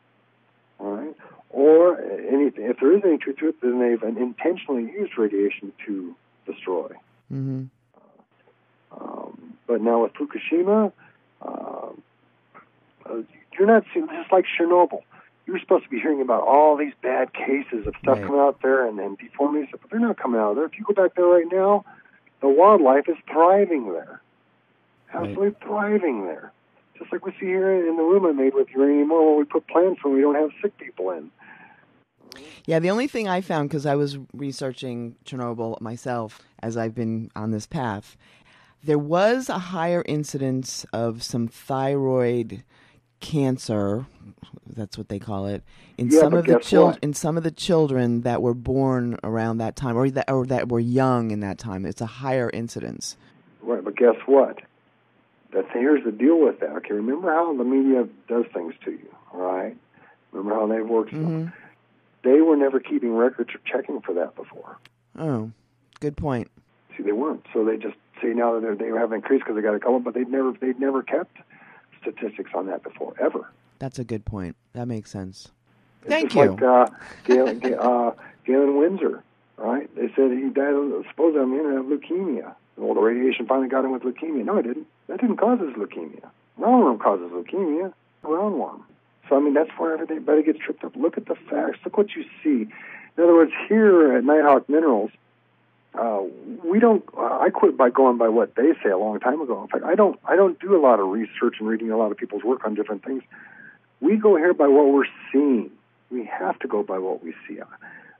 All right? Or anything. If there is any truth to it, then they've intentionally used radiation to destroy. Mm-hmm. But now with Fukushima, you're not seeing, just like Chernobyl. you're supposed to be hearing about all these bad cases of stuff Right. coming out there and deformities, but they're not coming out of there. If you go back there right now, the wildlife is thriving there. Absolutely thriving there. Just like we see here in the room I made with uranium ore, where we put plants when we don't have sick people in. Yeah, the only thing I found, because I was researching Chernobyl myself as I've been on this path, there was a higher incidence of some thyroid cancer, that's what they call it, in some of the children that were born around that time, or that were young in that time. It's a higher incidence. Right, but guess what? Here's the deal with that. Okay, remember how the media does things to you, all right? Remember how they work stuff. They were never keeping records or checking for that before. Oh, good point. See, they weren't. So they just say now that they have increased because they got a couple, but they'd never kept statistics on that before, ever. That's a good point. That makes sense. It's Thank just you. Like Galen Windsor, right? They said he died supposedly on the internet of leukemia. Well, the radiation finally got him with leukemia. No, it didn't. That didn't cause his leukemia. Roundworm causes leukemia. Roundworm. So, I mean, that's where everybody gets tripped up. Look at the facts. Look what you see. In other words, here at Nighthawk Minerals, we don't. I quit by going by what they say a long time ago. In fact, I don't do a lot of research and reading a lot of people's work on different things. We go here by what we're seeing. We have to go by what we see.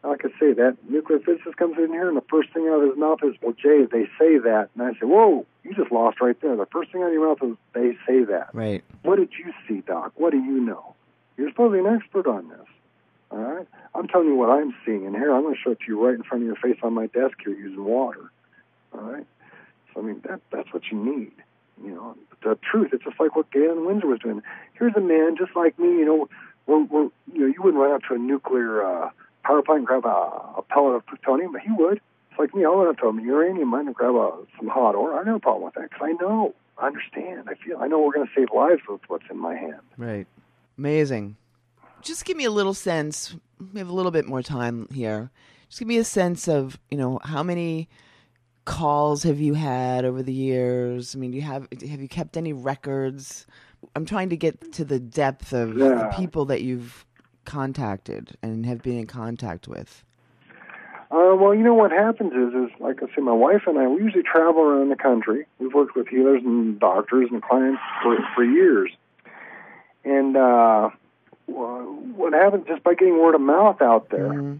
Like I say, that nuclear physicist comes in here, and the first thing out of his mouth is, "Well, Jay, they say that," and I say, "Whoa, you just lost right there." The first thing out of your mouth is, "They say that." Right. What did you see, Doc? What do you know? You're supposed to be an expert on this. All right? I'm telling you what I'm seeing. And here, I'm going to show it to you right in front of your face on my desk here using water. All right? So, I mean, that's what you need. You know, the truth, it's just like what Galen Windsor was doing. Here's a man just like me, you know, you wouldn't run out to a nuclear power plant and grab a pellet of plutonium, but he would. It's like me, I went up to a uranium mine and grab some hot ore. I have no problem with that because I know, I understand, I know we're going to save lives with what's in my hand. Right. Amazing. Just give me a little sense. We have a little bit more time here. Just give me a sense of, you know, how many calls have you had over the years? I mean, have you kept any records? I'm trying to get to the depth of the people that you've contacted and have been in contact with. Well, you know what happens is like I say, my wife and I, we usually travel around the country. We've worked with healers and doctors and clients for years. And what happens just by getting word of mouth out there,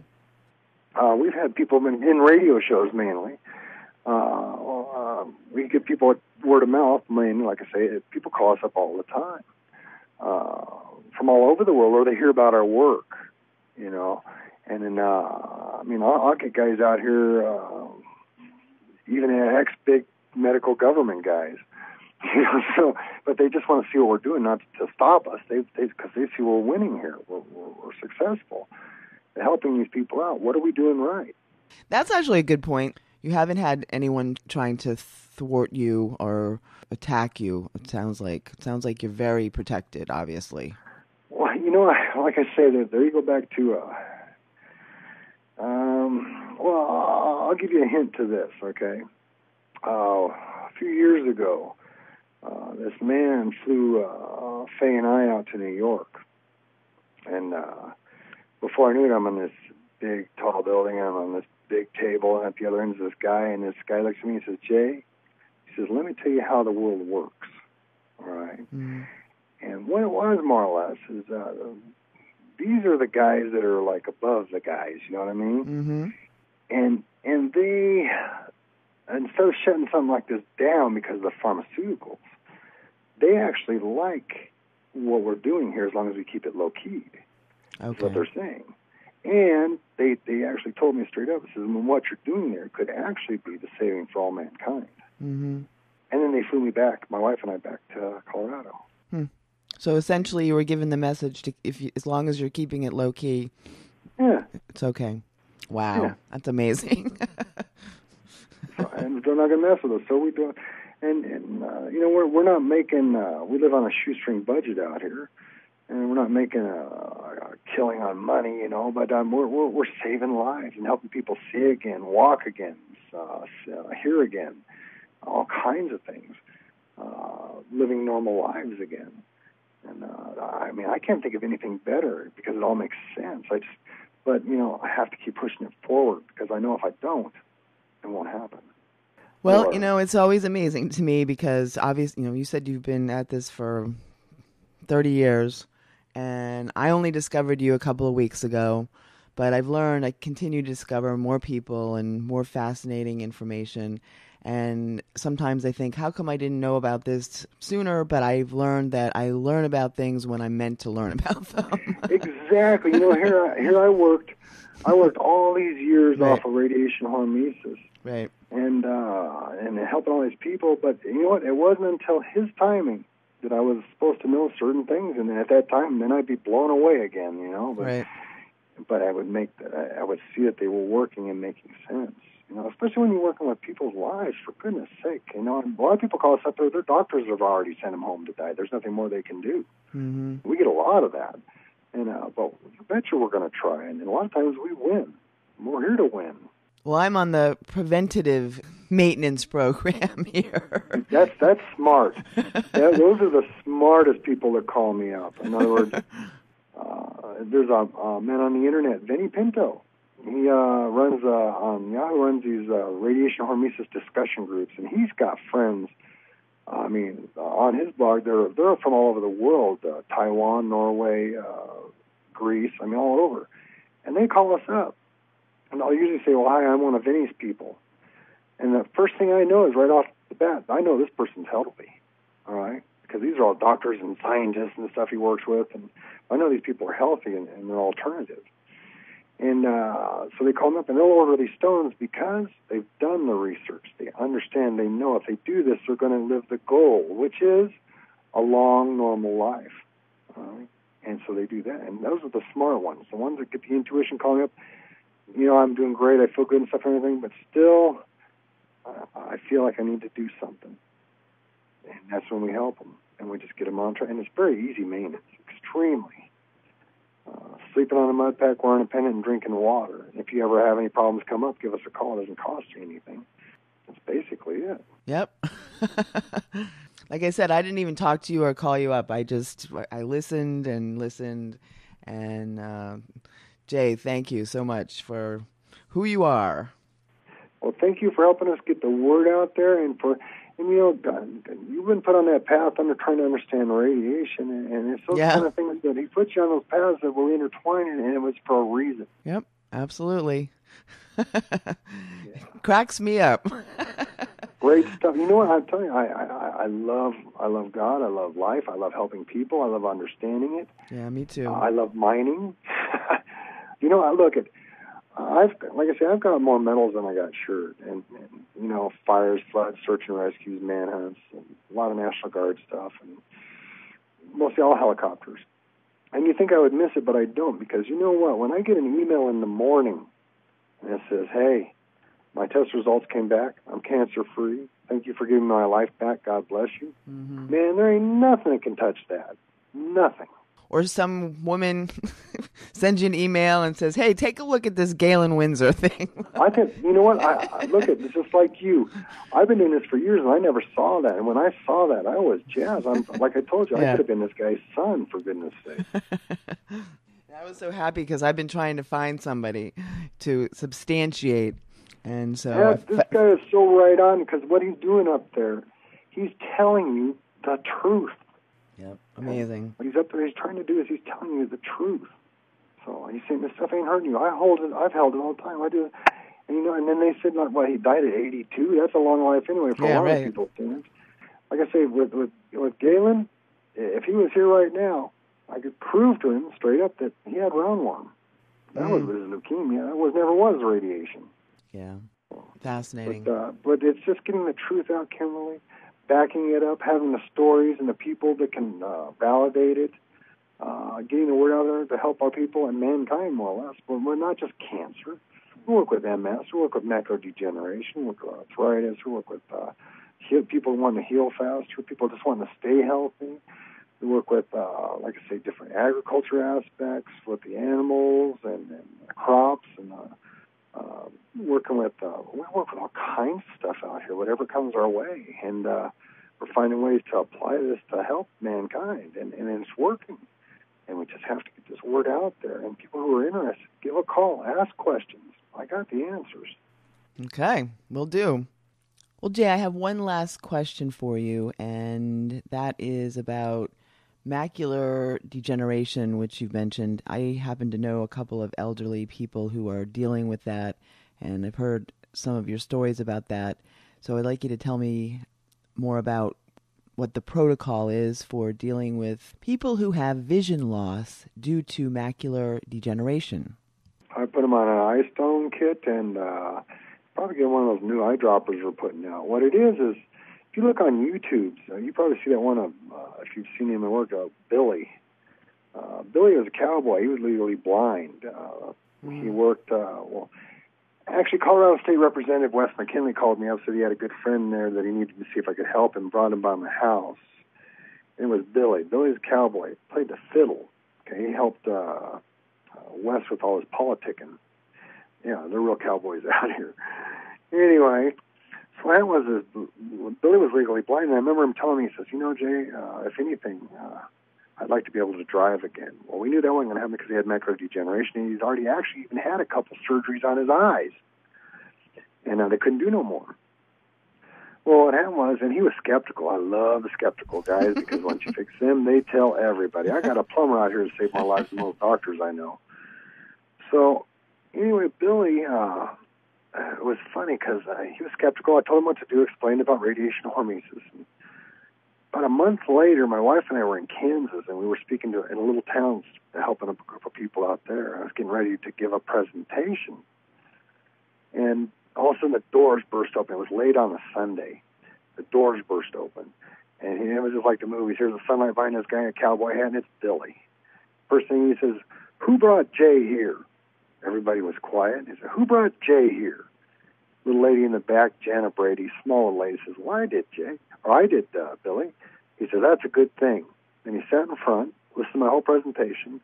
we've had people in radio shows mainly. We get people word of mouth mainly, like I say, people call us up all the time from all over the world, or they hear about our work, you know. And then, I mean, I'll get guys out here, even ex-big medical government guys. You know, so, but they just want to see what we're doing, not to stop us. Because they see we're winning here. We're successful. They're helping these people out. What are we doing right? That's actually a good point. You haven't had anyone trying to thwart you or attack you. It sounds like you're very protected, obviously. Well, you know, like I say, there you go back to. Well, I'll give you a hint to this. Okay, a few years ago. This man flew Faye and I out to New York. And before I knew it, I'm in this big, tall building. I'm on this big table. And at the other end is this guy. And this guy looks at me and says, "Jay," he says, "let me tell you how the world works." All right? Mm-hmm. And what it was, more or less, is these are the guys that are like above the guys. You know what I mean? Mm-hmm. And they, instead of shutting something like this down because of the pharmaceuticals, they actually like what we're doing here as long as we keep it low-keyed. Okay. That's what they're saying. And they actually told me straight up, it says, what you're doing there could actually be the saving for all mankind. Mm-hmm. And then they flew me back, my wife and I, back to Colorado. So essentially you were given the message, as long as you're keeping it low-key, it's okay. Wow, yeah. That's amazing. And they're not going to mess with us, so we do. And you know, we're not making. We live on a shoestring budget out here, and we're not making a killing on money, you know. But we're saving lives and helping people see again, walk again, hear again, all kinds of things, living normal lives again. And I mean, I can't think of anything better because it all makes sense. But I have to keep pushing it forward because I know if I don't, it won't happen. Well, it's always amazing to me because obviously, you said you've been at this for 30 years, and I only discovered you a couple of weeks ago, but I continue to discover more people and more fascinating information. And sometimes I think, how come I didn't know about this sooner? But I've learned that I learn about things when I'm meant to learn about them. Exactly. Here I worked all these years off of Radiation Hormesis. Right. And helping all these people, but you know what? It wasn't until his timing that I was supposed to know certain things, and at that time, then I'd be blown away again, But, right. But I would see that they were working and making sense, especially when you're working with people's lives. For goodness sake, a lot of people call us up there. Their doctors have already sent them home to die. There's nothing more they can do. Mm-hmm. We get a lot of that, but I bet you we're going to try, and a lot of times we win. We're here to win. Well, I'm on the preventative maintenance program here. That's smart. Those are the smartest people that call me up. In other words, there's a man on the internet, Vinny Pinto. He runs on Yahoo, runs these Radiation Hormesis discussion groups, and he's got friends. I mean, on his blog, they're from all over the world: Taiwan, Norway, Greece. I mean, all over, and they call us up. And I'll usually say, well, hi, I'm one of Vinny's people. And the first thing I know is right off the bat, I know this person's healthy, all right? Because these are all doctors and scientists and the stuff he works with. And I know these people are healthy and they're alternative. And so they call them up and they'll order these stones because they've done the research. They understand, they know if they do this, they're going to live the goal, which is a long, normal life. All right? And so they do that. And those are the smart ones, the ones that get the intuition calling up. I'm doing great, I feel good and stuff and everything, but still, I feel like I need to do something. And that's when we help them. And we just get them on track. And it's very easy maintenance, extremely. Sleeping on a mud pack, wearing a pennant, and drinking water. If you ever have any problems come up, give us a call. It doesn't cost you anything. That's basically it. Yep. Like I said, I didn't even talk to you or call you up. I listened and listened. And Jay, thank you so much for who you are. Well, thank you for helping us get the word out there, and you've been put on that path under trying to understand radiation, and it's those kind of things that he puts you on those paths that will intertwine, and it was for a reason. Yep, absolutely. Cracks me up. Great stuff. You know what I'm telling you? I love God. I love life. I love helping people. I love understanding it. Yeah, me too. I love mining. I've got more medals than I got shirt, and fires, floods, search and rescues, manhunts, and a lot of National Guard stuff, and mostly all helicopters. And you think I would miss it, but I don't, because you know what? When I get an email in the morning and it says, "Hey, my test results came back. I'm cancer-free. Thank you for giving my life back. God bless you." Mm-hmm. Man, there ain't nothing that can touch that. Nothing. Or some woman sends you an email and says, "Hey, take a look at this Galen Windsor thing." I think, you know what? I look at this just like you. I've been doing this for years, and I never saw that. And when I saw that, I was jazzed. Like I told you, I could have been this guy's son, for goodness sake. I was so happy because I've been trying to find somebody to substantiate. And so this guy is so right on, because what he's doing up there, he's telling you the truth. Yep, amazing. And what he's up there, he's trying to do is he's telling you the truth. So he's saying, this stuff ain't hurting you. I've held it all the time. I do. And then they said, he died at 82. That's a long life anyway for a lot of people. Like I say, with Galen, if he was here right now, I could prove to him straight up that he had roundworm. That was his leukemia. That never was radiation. Yeah, fascinating. But it's just getting the truth out, Kimberly, backing it up, having the stories and the people that can validate it, getting the word out there to help our people and mankind, more or less. But we're not just cancer. We work with MS. We work with Macular Degeneration. We work with arthritis. We work with people wanting to heal faster, people just wanting to stay healthy. We work with, like I say, different agriculture aspects with the animals and the crops, and we work with all kinds of stuff out here, whatever comes our way. And we're finding ways to apply this to help mankind, and it's working. And we just have to get this word out there. And people who are interested, give a call, ask questions. I got the answers. Okay, will do. Well, Jay, I have one last question for you, and that is about macular degeneration, which you've mentioned. I happen to know a couple of elderly people who are dealing with that, and I've heard some of your stories about that. So I'd like you to tell me more about what the protocol is for dealing with people who have vision loss due to macular degeneration. I put them on an eye stone kit and probably get one of those new eye droppers we're putting out. What it is if you look on YouTube, you probably see that one of, if you've seen him at work, Billy. Billy was a cowboy. He was legally blind. He worked, actually, Colorado State Representative Wes McKinley called me up, said he had a good friend there that he needed to see if I could help him, brought him by my house. And it was Billy. Billy's a cowboy. Played the fiddle. Okay, he helped Wes with all his politicking. Yeah, they're real cowboys out here. Anyway, so that was Billy was legally blind, and I remember him telling me, he says, Jay, if anything, I'd like to be able to drive again. Well, we knew that wasn't going to happen because he had macular degeneration, and he's already actually even had a couple surgeries on his eyes, and they couldn't do no more. Well, what happened was, and he was skeptical. I love the skeptical guys because once you fix them, they tell everybody. I got a plumber out here to save my life than most doctors I know. So anyway, Billy, it was funny because he was skeptical. I told him what to do, explained about radiation hormesis. And about a month later, my wife and I were in Kansas, and we were speaking in a little town, helping a group of people out there. I was getting ready to give a presentation. And all of a sudden, the doors burst open. It was late on a Sunday. The doors burst open. And it was just like the movies. Here's the sunlight behind this guy in a cowboy hat, and it's Billy. First thing he says, "Who brought Jay here?" Everybody was quiet. He said, "Who brought Jay here?" Little lady in the back, Jana Brady, small lady, says, "Well, I did, Jay." Or "I did, Billy." He said, "That's a good thing." And he sat in front, listened to my whole presentation.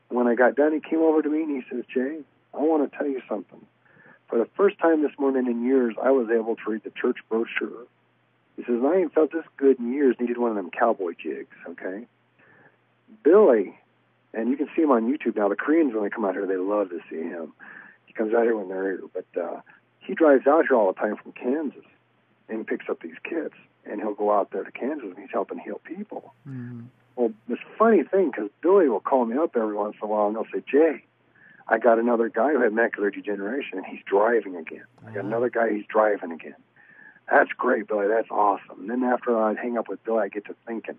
And when I got done, he came over to me and he says, "Jay, I want to tell you something. For the first time this morning in years, I was able to read the church brochure." He says, "I ain't felt this good in years." Needed one of them cowboy jigs, okay? Billy, and you can see him on YouTube now. The Koreans, when they come out here, they love to see him. He comes out here when they're here. But he drives out here all the time from Kansas and picks up these kids. And he'll go out there to Kansas and he's helping heal people. Mm-hmm. Well, this funny thing, because Billy will call me up every once in a while and he'll say, "Jay, I got another guy who had macular degeneration and he's driving again. I got another guy, he's driving again." "That's great, Billy. That's awesome." And then after I hang up with Billy, I get to thinking,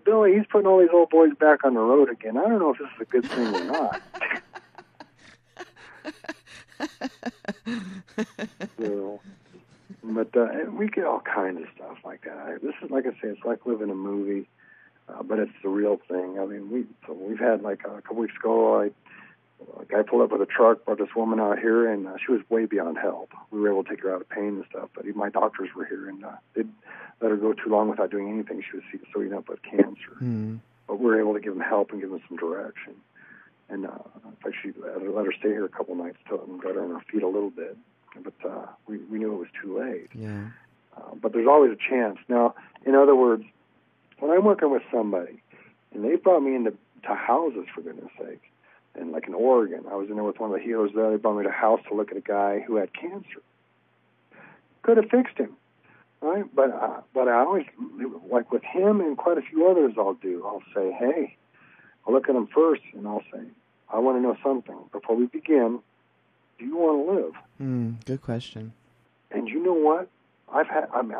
Billy, he's putting all these old boys back on the road again. I don't know if this is a good thing or not. But we get all kinds of stuff like that. This is, like I say, it's like living a movie, but it's the real thing. I mean, we've had, like, a couple weeks ago, a guy pulled up with a truck, brought this woman out here, and she was way beyond help. We were able to take her out of pain and stuff, but even my doctors were here, and they'd let her go too long without doing anything. She was so eaten up with cancer. Mm. But we were able to give them help and give them some direction. And in fact, she let her stay here a couple nights till and got her on her feet a little bit. But we knew it was too late. Yeah. But there's always a chance. Now, in other words, when I'm working with somebody, and they brought me into houses, for goodness sake, and like in Oregon, I was in there with one of the healers there. They brought me to a house to look at a guy who had cancer. Could have fixed him, right? But I always, like with him and quite a few others I'll say, "Hey," I'll look at them first, and I'll say, "I want to know something. Before we begin, do you want to live?" Good question. And you know what? I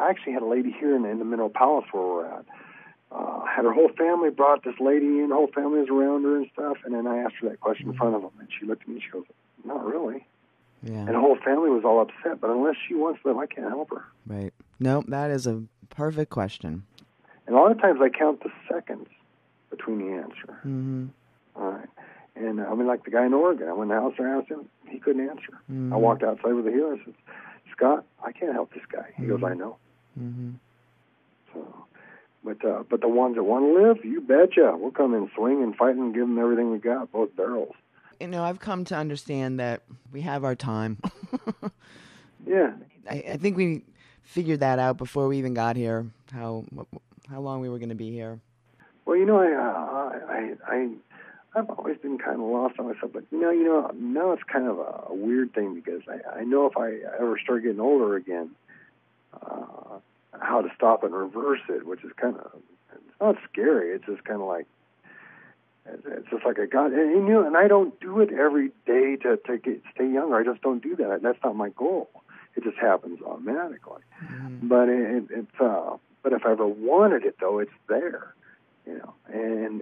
actually had a lady here in the Mineral Palace where we're at. Had her whole family, brought this lady in, the whole family was around her and stuff, and then I asked her that question in front of them, and she looked at me and she goes, "Not really." Yeah. And the whole family was all upset, but unless she wants to live, I can't help her. Right. No, that is a perfect question. And a lot of times I count the seconds between the answer. Mm-hmm. All right. And I mean, like the guy in Oregon, I went in the house and I asked him, he couldn't answer. Mm-hmm. I walked outside with the healer and said, "Scott, I can't help this guy." He goes, "I know." Mm-hmm. So, but the ones that want to live, you betcha, we'll come in, swing and fight and give them everything we got, both barrels. I've come to understand that we have our time. Yeah. I think we figured that out before we even got here, how long we were going to be here. Well, I've always been kind of lost on myself, but now it's kind of a weird thing because I know if I ever start getting older again, how to stop and reverse it, which is kind of, it's not scary. It's just kind of like, it's just like I got, and I don't do it every day to stay younger. I just don't do that. That's not my goal. It just happens automatically. Mm-hmm. But but if I ever wanted it, though, it's there, and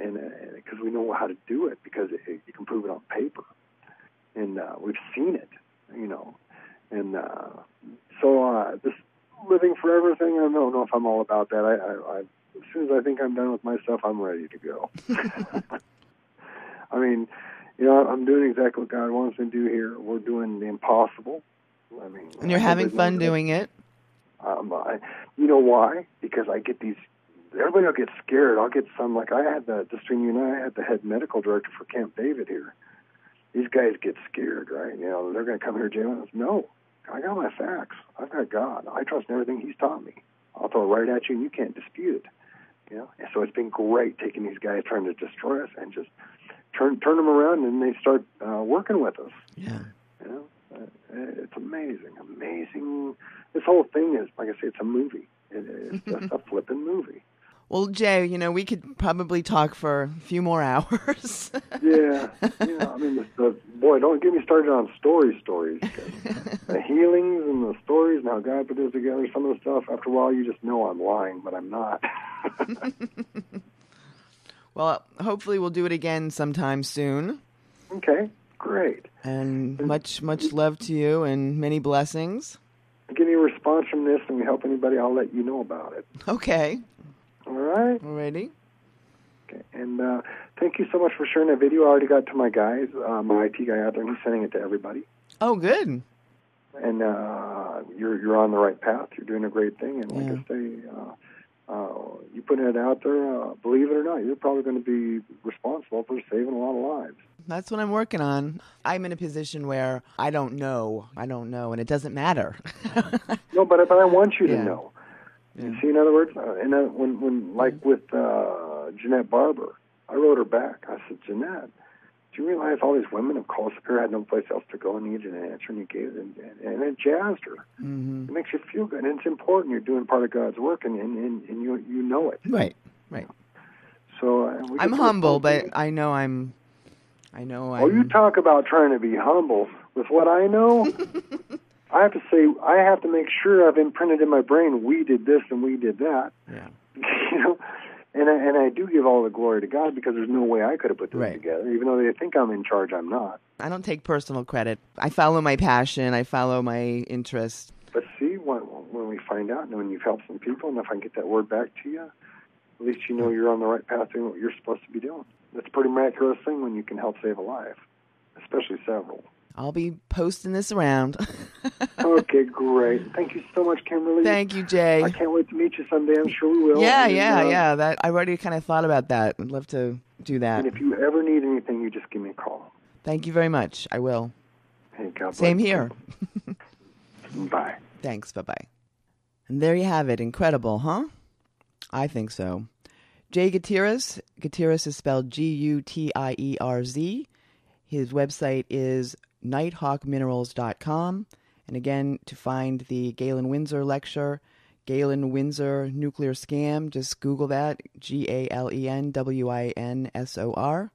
because we know how to do it, because you can prove it on paper, and we've seen it, and so this living forever thing, I don't know if I'm all about that. I as soon as I think I'm done with my stuff, I'm ready to go. I mean, I'm doing exactly what God wants me to do here. We're doing the impossible. I mean, and you're having fun doing it. You know why? Because I get these. Everybody will get scared. I'll get some. Like I had just between you and I had the head medical director for Camp David here. These guys get scared, right? They're going to come here, Jay. No, I got my facts. I've got God. I trust in everything He's taught me. I'll throw it right at you, and you can't dispute it. And so it's been great taking these guys trying to destroy us and just turn them around, and they start working with us. Yeah. It's amazing. This whole thing is, like I say, it's a movie. It's just a flipping movie. Well, Jay, we could probably talk for a few more hours. Yeah. I mean, boy, don't get me started on stories. The healings and the stories and how God put this together, some of the stuff, after a while, you just know I'm lying, but I'm not. Well, hopefully we'll do it again sometime soon. Okay, great. And much love to you and many blessings. Get any response from this and we help anybody, I'll let you know about it. Okay. All right? Alrighty. Okay, and thank you so much for sharing that video. I already got to my guys, my IT guy out there, and he's sending it to everybody. Oh, good. And you're on the right path. You're doing a great thing. And like I say, you putting it out there, believe it or not, you're probably going to be responsible for saving a lot of lives. That's what I'm working on. I'm in a position where I don't know, and it doesn't matter. No, but I want you to know. Yeah. You see, in other words, when like with Jeanette Barber, I wrote her back. I said, Jeanette, do you realize all these women have called up here, had no place else to go, and needed an answer, and you gave it, and it jazzed her. Mm-hmm. It makes you feel good, and it's important. You're doing part of God's work, and you know it. Right. So I'm humble, but I know I'm. Oh, you talk about trying to be humble. With what I know, I have to say, I have to make sure I've imprinted in my brain, we did this and we did that. Yeah. And I do give all the glory to God because there's no way I could have put this together. Even though they think I'm in charge, I'm not. I don't take personal credit. I follow my passion. I follow my interest. But see, when we find out and when you've helped some people, and if I can get that word back to you, at least you know you're on the right path doing what you're supposed to be doing. That's a pretty miraculous thing when you can help save a life, especially several. I'll be posting this around. Okay, great. Thank you so much, Kimberly. Thank you, Jay. I can't wait to meet you someday. I'm sure we will. Yeah. That I already kind of thought about that. I'd love to do that. And if you ever need anything, you just give me a call. Thank you very much. I will. Hey, God bless. Same here. Bye. Thanks. Bye-bye. And there you have it. Incredible, huh? I think so. Jay Gutierrez. Gutierrez is spelled Gutierz. His website is nighthawkminerals.com. And again, to find the Galen Windsor lecture, Galen Windsor Nuclear Scam, just Google that, GalenWinsor.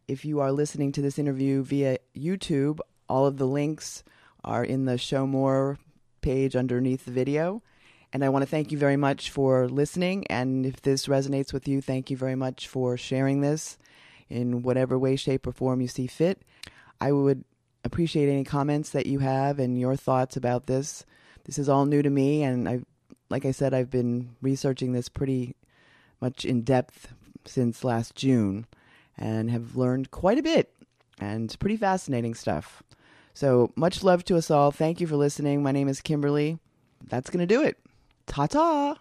If you are listening to this interview via YouTube, all of the links are in the Show More page underneath the video. And I want to thank you very much for listening. And if this resonates with you, thank you very much for sharing this in whatever way, shape, or form you see fit. I would appreciate any comments that you have and your thoughts about this. This is all new to me, and like I said, I've been researching this pretty much in depth since last June and have learned quite a bit, and pretty fascinating stuff. So much love to us all. Thank you for listening. My name is Kimberly. That's going to do it. Ta-ta!